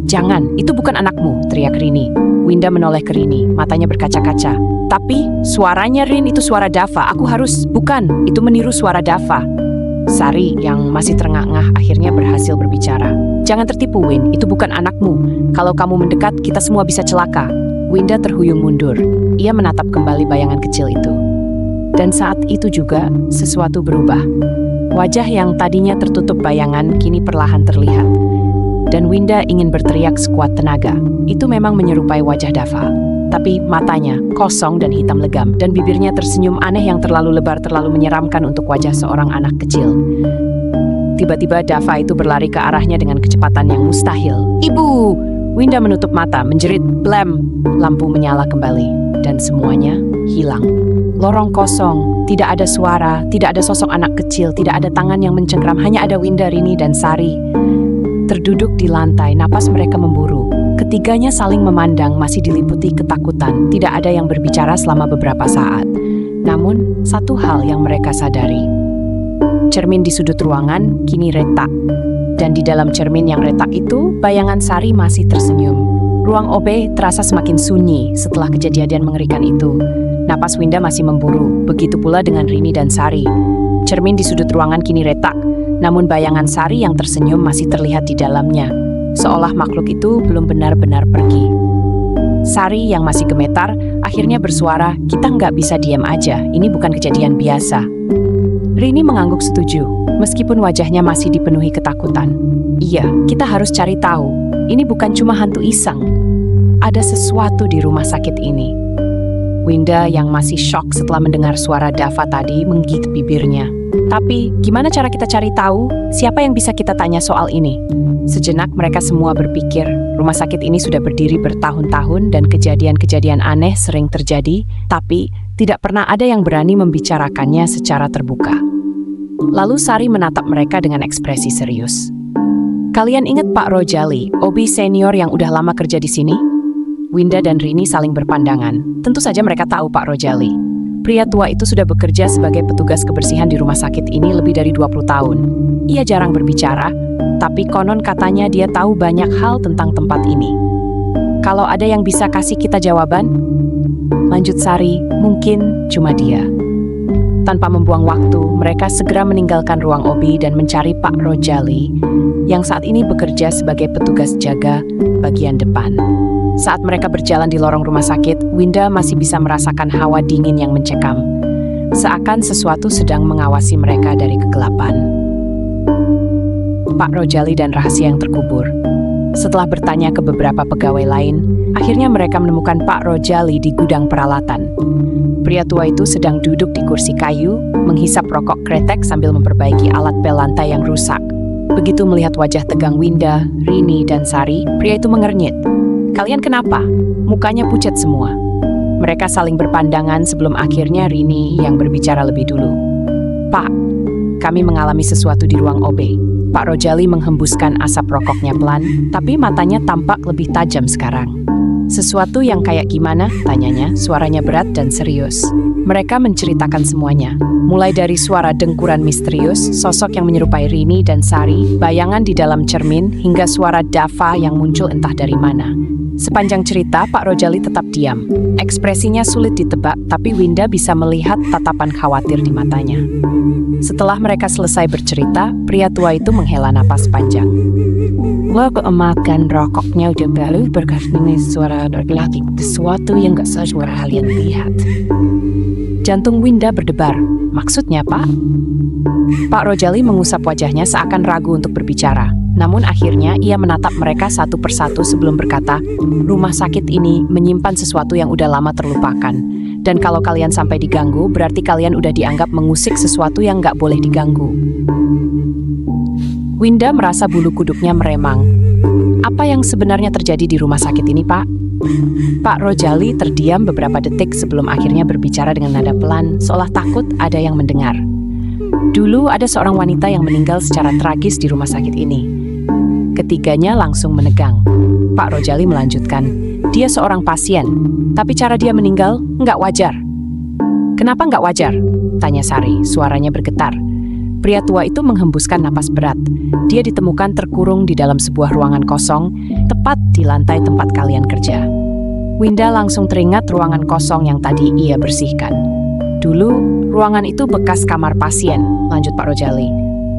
Jangan, itu bukan anakmu, teriak Rini. Winda menoleh ke Rini, matanya berkaca-kaca. Tapi, suaranya Rin, itu suara Dava. Aku harus, bukan, itu meniru suara Dava. Sari yang masih terengah-engah akhirnya berhasil berbicara. Jangan tertipu, Win, itu bukan anakmu. Kalau kamu mendekat, kita semua bisa celaka. Winda terhuyung mundur. Ia menatap kembali bayangan kecil itu. Dan saat itu juga, sesuatu berubah. Wajah yang tadinya tertutup bayangan kini perlahan terlihat. Dan Winda ingin berteriak sekuat tenaga. Itu memang menyerupai wajah Dava. Tapi matanya kosong dan hitam legam, dan bibirnya tersenyum aneh yang terlalu lebar, terlalu menyeramkan untuk wajah seorang anak kecil. Tiba-tiba Dava itu berlari ke arahnya dengan kecepatan yang mustahil. Ibu! Winda menutup mata, menjerit, blam! Lampu menyala kembali, dan semuanya hilang. Lorong kosong, tidak ada suara, tidak ada sosok anak kecil, tidak ada tangan yang mencengkram, hanya ada Winda, Rini, dan Sari. Terduduk di lantai, napas mereka memburu. Ketiganya saling memandang, masih diliputi ketakutan. Tidak ada yang berbicara selama beberapa saat. Namun, satu hal yang mereka sadari. Cermin di sudut ruangan kini retak. Dan di dalam cermin yang retak itu, bayangan Sari masih tersenyum. Ruang OB terasa semakin sunyi setelah kejadian mengerikan itu. Napas Winda masih memburu, begitu pula dengan Rini dan Sari. Cermin di sudut ruangan kini retak, namun bayangan Sari yang tersenyum masih terlihat di dalamnya, seolah makhluk itu belum benar-benar pergi. Sari yang masih gemetar akhirnya bersuara, "Kita nggak bisa diam aja, ini bukan kejadian biasa." Rini mengangguk setuju, meskipun wajahnya masih dipenuhi ketakutan. "Iya, kita harus cari tahu. Ini bukan cuma hantu iseng. Ada sesuatu di rumah sakit ini." Winda yang masih shock setelah mendengar suara Dava tadi menggigit bibirnya. "Tapi, gimana cara kita cari tahu? Siapa yang bisa kita tanya soal ini?" Sejenak mereka semua berpikir, rumah sakit ini sudah berdiri bertahun-tahun dan kejadian-kejadian aneh sering terjadi, tapi tidak pernah ada yang berani membicarakannya secara terbuka. Lalu Sari menatap mereka dengan ekspresi serius. "Kalian ingat Pak Rojali, OB senior yang udah lama kerja di sini?" Winda dan Rini saling berpandangan. Tentu saja mereka tahu Pak Rojali. Pria tua itu sudah bekerja sebagai petugas kebersihan di rumah sakit ini lebih dari 20 tahun. Ia jarang berbicara, tapi konon katanya dia tahu banyak hal tentang tempat ini. "Kalau ada yang bisa kasih kita jawaban," lanjut Sari, "mungkin cuma dia." Tanpa membuang waktu, mereka segera meninggalkan ruang OB dan mencari Pak Rojali yang saat ini bekerja sebagai petugas jaga bagian depan. Saat mereka berjalan di lorong rumah sakit, Winda masih bisa merasakan hawa dingin yang mencekam. Seakan sesuatu sedang mengawasi mereka dari kegelapan. Pak Rojali dan rahasia yang terkubur. Setelah bertanya ke beberapa pegawai lain, akhirnya mereka menemukan Pak Rojali di gudang peralatan. Pria tua itu sedang duduk di kursi kayu, menghisap rokok kretek sambil memperbaiki alat pel lantai yang rusak. Begitu melihat wajah tegang Winda, Rini, dan Sari, pria itu mengernyit. "Kalian kenapa? Mukanya pucat semua." Mereka saling berpandangan sebelum akhirnya Rini yang berbicara lebih dulu. "Pak, kami mengalami sesuatu di ruang OB." Pak Rojali menghembuskan asap rokoknya pelan, tapi matanya tampak lebih tajam sekarang. "Sesuatu yang kayak gimana?" tanyanya, suaranya berat dan serius. Mereka menceritakan semuanya, mulai dari suara dengkuran misterius, sosok yang menyerupai Rini dan Sari, bayangan di dalam cermin, hingga suara Dava yang muncul entah dari mana. Sepanjang cerita, Pak Rojali tetap diam. Ekspresinya sulit ditebak, tapi Winda bisa melihat tatapan khawatir di matanya. Setelah mereka selesai bercerita, pria tua itu menghela napas panjang. "Lo keemakan rokoknya udah baru berkat ini suara laki-laki, sesuatu yang gak sesuai kalian lihat." Jantung Winda berdebar. "Maksudnya, Pak?" Pak Rojali mengusap wajahnya seakan ragu untuk berbicara. Namun akhirnya ia menatap mereka satu persatu sebelum berkata, "Rumah sakit ini menyimpan sesuatu yang udah lama terlupakan. Dan kalau kalian sampai diganggu, berarti kalian udah dianggap mengusik sesuatu yang gak boleh diganggu." Winda merasa bulu kuduknya meremang. "Apa yang sebenarnya terjadi di rumah sakit ini, Pak?" Pak Rojali terdiam beberapa detik sebelum akhirnya berbicara dengan nada pelan, seolah takut ada yang mendengar. "Dulu ada seorang wanita yang meninggal secara tragis di rumah sakit ini." Ketiganya langsung menegang. Pak Rojali melanjutkan, "Dia seorang pasien, tapi cara dia meninggal nggak wajar." "Kenapa nggak wajar?" tanya Sari, suaranya bergetar. Pria tua itu menghembuskan napas berat. Dia ditemukan terkurung di dalam sebuah ruangan kosong, tepat di lantai tempat kalian kerja. Winda langsung teringat ruangan kosong yang tadi ia bersihkan. "Dulu, ruangan itu bekas kamar pasien," lanjut Pak Rojali.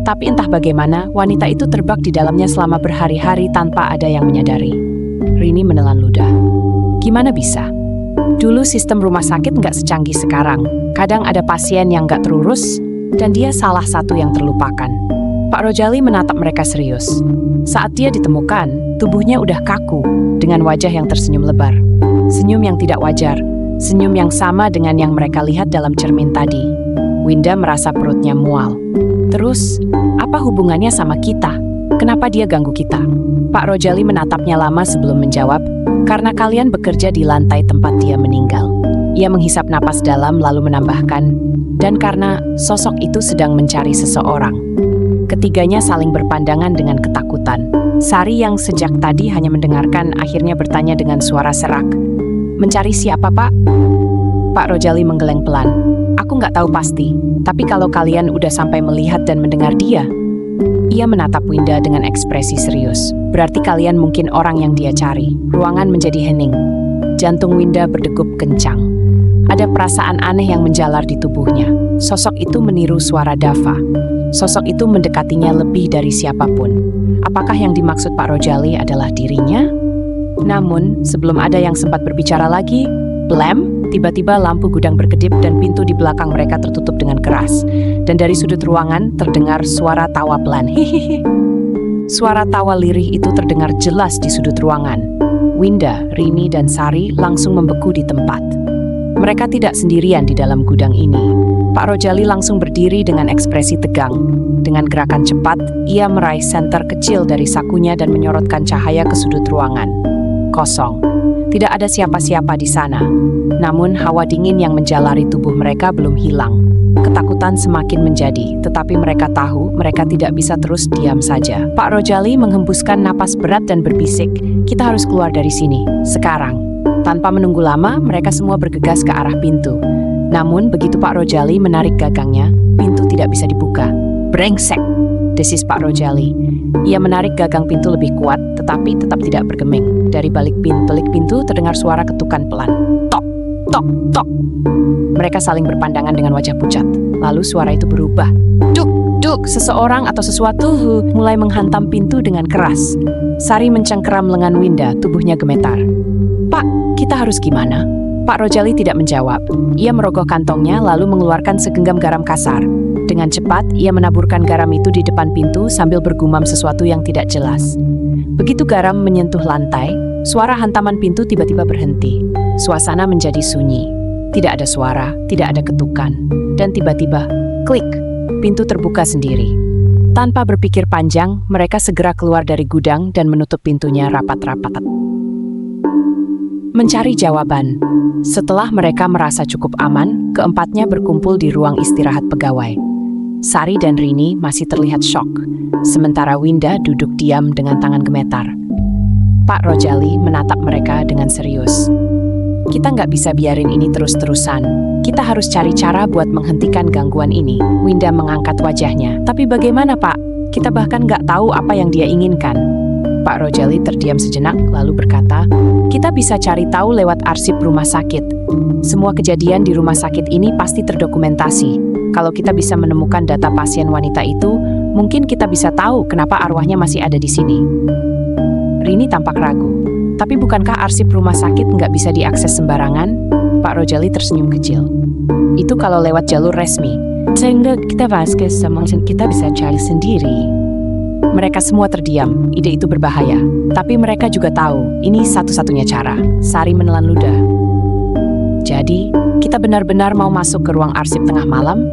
"Tapi entah bagaimana, wanita itu terbak di dalamnya selama berhari-hari tanpa ada yang menyadari." Rini menelan ludah. "Gimana bisa? Dulu sistem rumah sakit nggak secanggih sekarang. Kadang ada pasien yang nggak terurus, dan dia salah satu yang terlupakan." Pak Rojali menatap mereka serius. Saat dia ditemukan, tubuhnya udah kaku, dengan wajah yang tersenyum lebar. Senyum yang tidak wajar, senyum yang sama dengan yang mereka lihat dalam cermin tadi. Winda merasa perutnya mual. "Terus, apa hubungannya sama kita? Kenapa dia ganggu kita?" Pak Rojali menatapnya lama sebelum menjawab, "Karena kalian bekerja di lantai tempat dia meninggal." Ia menghisap napas dalam lalu menambahkan, "Dan karena sosok itu sedang mencari seseorang." Ketiganya saling berpandangan dengan ketakutan. Sari yang sejak tadi hanya mendengarkan akhirnya bertanya dengan suara serak, "Mencari siapa, Pak?" Pak Rojali menggeleng pelan. "Aku nggak tahu pasti, tapi kalau kalian udah sampai melihat dan mendengar dia." Ia menatap Winda dengan ekspresi serius. "Berarti kalian mungkin orang yang dia cari." Ruangan menjadi hening. Jantung Winda berdegup kencang. Ada perasaan aneh yang menjalar di tubuhnya. Sosok itu meniru suara Dava. Sosok itu mendekatinya lebih dari siapapun. Apakah yang dimaksud Pak Rojali adalah dirinya? Namun, sebelum ada yang sempat berbicara lagi, blam, tiba-tiba lampu gudang berkedip dan pintu di belakang mereka tertutup dengan keras. Dan dari sudut ruangan terdengar suara tawa pelan. Hihihi. Suara tawa lirih itu terdengar jelas di sudut ruangan. Winda, Rini, dan Sari langsung membeku di tempat. Mereka tidak sendirian di dalam gudang ini. Pak Rojali langsung berdiri dengan ekspresi tegang. Dengan gerakan cepat, ia meraih senter kecil dari sakunya dan menyorotkan cahaya ke sudut ruangan. Kosong. Tidak ada siapa-siapa di sana. Namun hawa dingin yang menjalari tubuh mereka belum hilang. Ketakutan semakin menjadi, tetapi mereka tahu mereka tidak bisa terus diam saja. Pak Rojali menghembuskan napas berat dan berbisik, "Kita harus keluar dari sini, sekarang." Tanpa menunggu lama, mereka semua bergegas ke arah pintu. Namun, begitu Pak Rojali menarik gagangnya, pintu tidak bisa dibuka. "Brengsek!" desis Pak Rojali. Ia menarik gagang pintu lebih kuat, tetapi tetap tidak bergeming. Dari balik pintu terdengar suara ketukan pelan. Tok, tok, tok. Mereka saling berpandangan dengan wajah pucat. Lalu suara itu berubah. Duk, duk, seseorang atau sesuatu mulai menghantam pintu dengan keras. Sari mencengkeram lengan Winda, tubuhnya gemetar. "Pak, kita harus gimana?" Pak Rojali tidak menjawab. Ia merogoh kantongnya lalu mengeluarkan segenggam garam kasar. Dengan cepat, ia menaburkan garam itu di depan pintu sambil bergumam sesuatu yang tidak jelas. Begitu garam menyentuh lantai, suara hantaman pintu tiba-tiba berhenti. Suasana menjadi sunyi. Tidak ada suara, tidak ada ketukan. Dan tiba-tiba, klik, pintu terbuka sendiri. Tanpa berpikir panjang, mereka segera keluar dari gudang dan menutup pintunya rapat-rapat. Mencari jawaban. Setelah mereka merasa cukup aman, keempatnya berkumpul di ruang istirahat pegawai. Sari dan Rini masih terlihat syok, sementara Winda duduk diam dengan tangan gemetar. Pak Rojali menatap mereka dengan serius. "Kita nggak bisa biarin ini terus-terusan. Kita harus cari cara buat menghentikan gangguan ini." Winda mengangkat wajahnya. "Tapi bagaimana, Pak? Kita bahkan nggak tahu apa yang dia inginkan." Pak Rojali terdiam sejenak lalu berkata, "Kita bisa cari tahu lewat arsip rumah sakit. Semua kejadian di rumah sakit ini pasti terdokumentasi. Kalau kita bisa menemukan data pasien wanita itu, mungkin kita bisa tahu kenapa arwahnya masih ada di sini." Rini tampak ragu. "Tapi bukankah arsip rumah sakit nggak bisa diakses sembarangan?" Pak Rojali tersenyum kecil. "Itu kalau lewat jalur resmi. Sehingga kita bisa cari sendiri." Mereka semua terdiam, ide itu berbahaya. Tapi mereka juga tahu, ini satu-satunya cara. Sari menelan ludah. "Jadi, kita benar-benar mau masuk ke ruang arsip tengah malam?"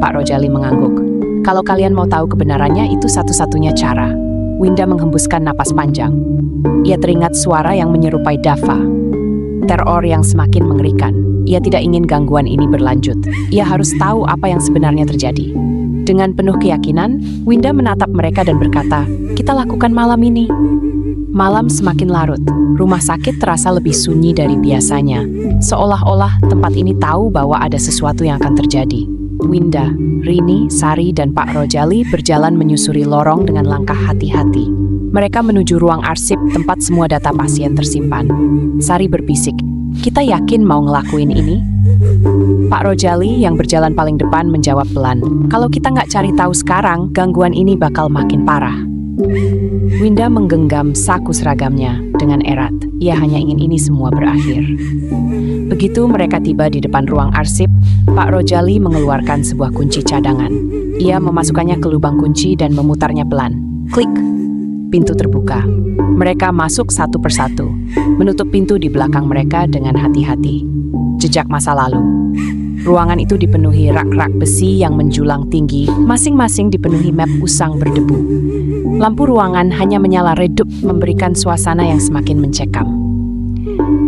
Pak Rojali mengangguk. "Kalau kalian mau tahu kebenarannya, itu satu-satunya cara." Winda menghembuskan napas panjang. Ia teringat suara yang menyerupai Dava. Teror yang semakin mengerikan. Ia tidak ingin gangguan ini berlanjut. Ia harus tahu apa yang sebenarnya terjadi. Dengan penuh keyakinan, Winda menatap mereka dan berkata, "Kita lakukan malam ini." Malam semakin larut. Rumah sakit terasa lebih sunyi dari biasanya. Seolah-olah tempat ini tahu bahwa ada sesuatu yang akan terjadi. Winda, Rini, Sari, dan Pak Rojali berjalan menyusuri lorong dengan langkah hati-hati. Mereka menuju ruang arsip tempat semua data pasien tersimpan. Sari berbisik, "Kita yakin mau ngelakuin ini?" Pak Rojali yang berjalan paling depan menjawab pelan, "Kalau kita nggak cari tahu sekarang, gangguan ini bakal makin parah." Winda menggenggam saku seragamnya dengan erat. Ia hanya ingin ini semua berakhir. Begitu mereka tiba di depan ruang arsip, Pak Rojali mengeluarkan sebuah kunci cadangan. Ia memasukkannya ke lubang kunci dan memutarnya pelan. Klik! Pintu terbuka. Mereka masuk satu persatu, menutup pintu di belakang mereka dengan hati-hati. Jejak masa lalu. Ruangan itu dipenuhi rak-rak besi yang menjulang tinggi, masing-masing dipenuhi map usang berdebu. Lampu ruangan hanya menyala redup, memberikan suasana yang semakin mencekam.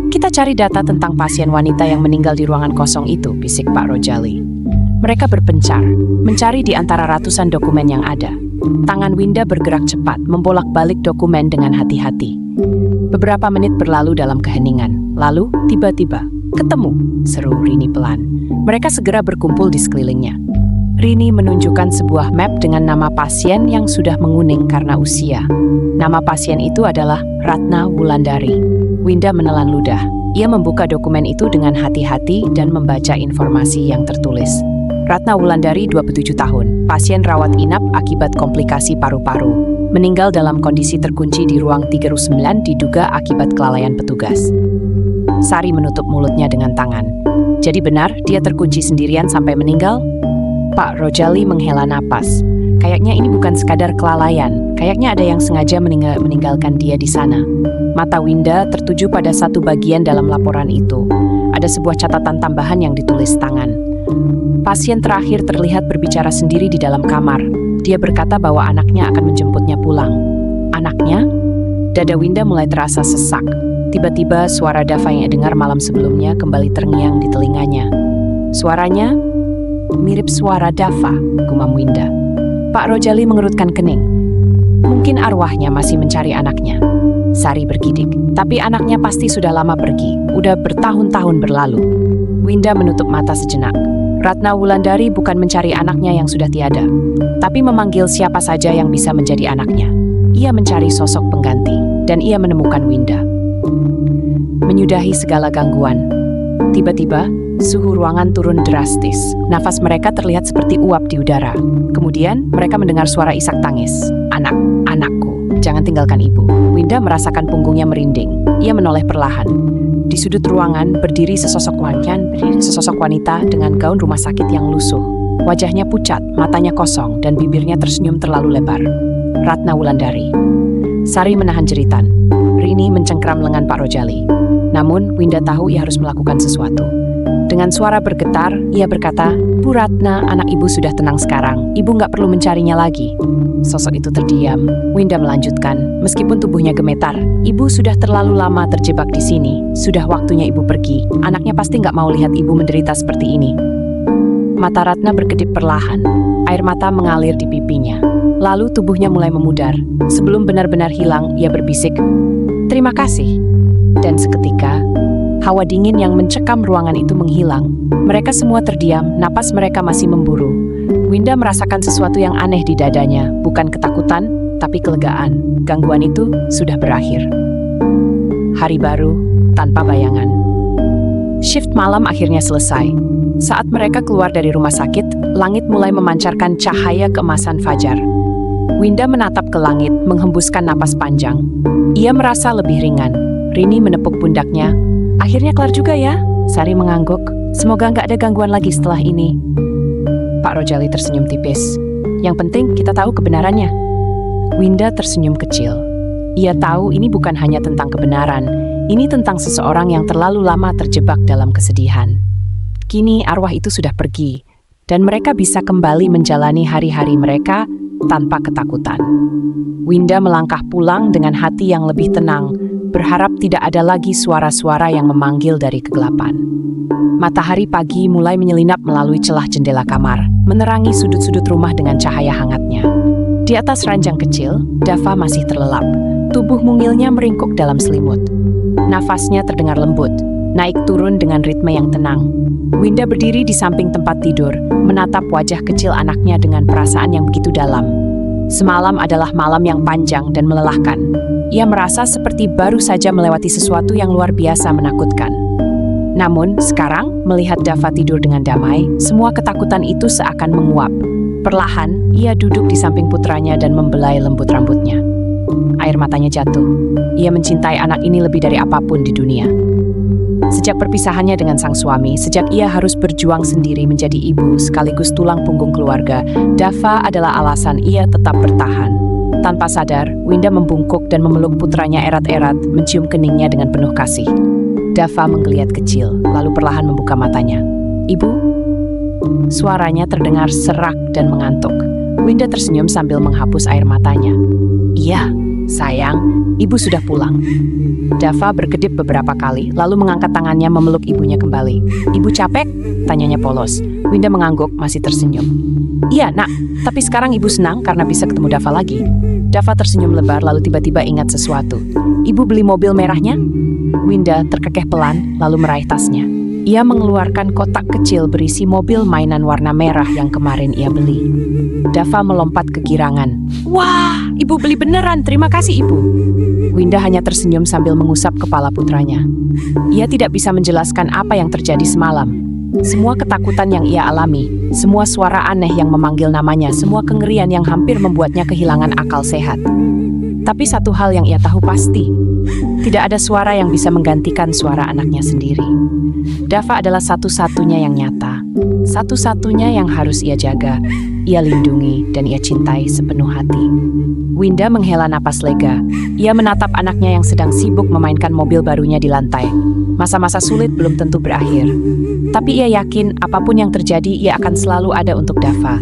"Kita cari data tentang pasien wanita yang meninggal di ruangan kosong itu," bisik Pak Rojali. Mereka berpencar, mencari di antara ratusan dokumen yang ada. Tangan Winda bergerak cepat, membolak-balik dokumen dengan hati-hati. Beberapa menit berlalu dalam keheningan. Lalu, tiba-tiba, "Ketemu," seru Rini pelan. Mereka segera berkumpul di sekelilingnya. Rini menunjukkan sebuah map dengan nama pasien yang sudah menguning karena usia. Nama pasien itu adalah Ratna Wulandari. Winda menelan ludah. Ia membuka dokumen itu dengan hati-hati dan membaca informasi yang tertulis. Ratna Wulandari, 27 tahun, pasien rawat inap akibat komplikasi paru-paru. Meninggal dalam kondisi terkunci di ruang 309 diduga akibat kelalaian petugas. Sari menutup mulutnya dengan tangan. Jadi benar dia terkunci sendirian sampai meninggal? Pak Rojali menghela napas. Kayaknya ini bukan sekadar kelalaian. Kayaknya ada yang sengaja meninggalkan dia di sana. Mata Winda tertuju pada satu bagian dalam laporan itu. Ada sebuah catatan tambahan yang ditulis tangan. Pasien terakhir terlihat berbicara sendiri di dalam kamar. Dia berkata bahwa anaknya akan menjemputnya pulang. Anaknya? Dada Winda mulai terasa sesak. Tiba-tiba suara Dava yang ia dengar malam sebelumnya kembali terngiang di telinganya. Suaranya mirip suara Dava, gumam Winda. Pak Rojali mengerutkan kening. Mungkin arwahnya masih mencari anaknya. Sari bergidik. Tapi anaknya pasti sudah lama pergi. Udah bertahun-tahun berlalu. Winda menutup mata sejenak. Ratna Wulandari bukan mencari anaknya yang sudah tiada, tapi memanggil siapa saja yang bisa menjadi anaknya. Ia mencari sosok pengganti, dan ia menemukan Winda. Menyudahi segala gangguan. Tiba-tiba, suhu ruangan turun drastis. Nafas mereka terlihat seperti uap di udara. Kemudian, mereka mendengar suara isak tangis. Anakku, jangan tinggalkan ibu. Winda merasakan punggungnya merinding. Ia menoleh perlahan. Di sudut ruangan berdiri sesosok wanita dengan gaun rumah sakit yang lusuh. Wajahnya pucat, matanya kosong, dan bibirnya tersenyum terlalu lebar. Ratna Wulandari. Sari menahan jeritan. Rini mencengkram lengan Pak Rojali. Namun, Winda tahu ia harus melakukan sesuatu. Dengan suara bergetar, ia berkata, "Bu Ratna, anak ibu sudah tenang sekarang. Ibu nggak perlu mencarinya lagi." Sosok itu terdiam. Winda melanjutkan, meskipun tubuhnya gemetar. "Ibu sudah terlalu lama terjebak di sini. Sudah waktunya ibu pergi. Anaknya pasti nggak mau lihat ibu menderita seperti ini." Mata Ratna berkedip perlahan. Air mata mengalir di pipinya. Lalu tubuhnya mulai memudar. Sebelum benar-benar hilang, ia berbisik, "Terima kasih." Dan seketika, hawa dingin yang mencekam ruangan itu menghilang. Mereka semua terdiam, napas mereka masih memburu. Winda merasakan sesuatu yang aneh di dadanya, bukan ketakutan, tapi kelegaan. Gangguan itu sudah berakhir. Hari baru, tanpa bayangan. Shift malam akhirnya selesai. Saat mereka keluar dari rumah sakit, langit mulai memancarkan cahaya keemasan fajar. Winda menatap ke langit, menghembuskan napas panjang. Ia merasa lebih ringan. Rini menepuk pundaknya. "Akhirnya kelar juga ya?" Sari mengangguk. "Semoga nggak ada gangguan lagi setelah ini." Pak Rojali tersenyum tipis. "Yang penting kita tahu kebenarannya." Winda tersenyum kecil. Ia tahu ini bukan hanya tentang kebenaran. Ini tentang seseorang yang terlalu lama terjebak dalam kesedihan. Kini arwah itu sudah pergi, dan mereka bisa kembali menjalani hari-hari mereka tanpa ketakutan. Winda melangkah pulang dengan hati yang lebih tenang, berharap tidak ada lagi suara-suara yang memanggil dari kegelapan. Matahari pagi mulai menyelinap melalui celah jendela kamar, menerangi sudut-sudut rumah dengan cahaya hangatnya. Di atas ranjang kecil, Dava masih terlelap. Tubuh mungilnya meringkuk dalam selimut. Nafasnya terdengar lembut, naik turun dengan ritme yang tenang. Winda berdiri di samping tempat tidur, menatap wajah kecil anaknya dengan perasaan yang begitu dalam. Semalam adalah malam yang panjang dan melelahkan. Ia merasa seperti baru saja melewati sesuatu yang luar biasa menakutkan. Namun, sekarang, melihat Dava tidur dengan damai, semua ketakutan itu seakan menguap. Perlahan, ia duduk di samping putranya dan membelai lembut rambutnya. Air matanya jatuh. Ia mencintai anak ini lebih dari apapun di dunia. Sejak perpisahannya dengan sang suami, sejak ia harus berjuang sendiri menjadi ibu sekaligus tulang punggung keluarga, Dava adalah alasan ia tetap bertahan. Tanpa sadar, Winda membungkuk dan memeluk putranya erat-erat, mencium keningnya dengan penuh kasih. Dava menggeliat kecil, lalu perlahan membuka matanya. "Ibu?" Suaranya terdengar serak dan mengantuk. Winda tersenyum sambil menghapus air matanya. "Iya, sayang, ibu sudah pulang." Dava berkedip beberapa kali, lalu mengangkat tangannya memeluk ibunya kembali. "Ibu capek?" tanyanya polos. Winda mengangguk, masih tersenyum. "Iya, nak, tapi sekarang ibu senang karena bisa ketemu Dava lagi." Dava tersenyum lebar lalu tiba-tiba ingat sesuatu. "Ibu beli mobil merahnya?" Winda terkekeh pelan, lalu meraih tasnya. Ia mengeluarkan kotak kecil berisi mobil mainan warna merah yang kemarin ia beli. Dava melompat kegirangan. Wah, ibu beli beneran, terima kasih ibu. Winda hanya tersenyum sambil mengusap kepala putranya. Ia tidak bisa menjelaskan apa yang terjadi semalam. Semua ketakutan yang ia alami, semua suara aneh yang memanggil namanya, semua kengerian yang hampir membuatnya kehilangan akal sehat. Tapi satu hal yang ia tahu pasti, tidak ada suara yang bisa menggantikan suara anaknya sendiri. Dava adalah satu-satunya yang nyata, satu-satunya yang harus ia jaga, ia lindungi, dan ia cintai sepenuh hati. Winda menghela napas lega. Ia menatap anaknya yang sedang sibuk memainkan mobil barunya di lantai. Masa-masa sulit belum tentu berakhir. Tapi ia yakin apapun yang terjadi, ia akan selalu ada untuk Dava.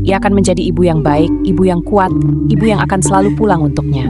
Ia akan menjadi ibu yang baik, ibu yang kuat, ibu yang akan selalu pulang untuknya.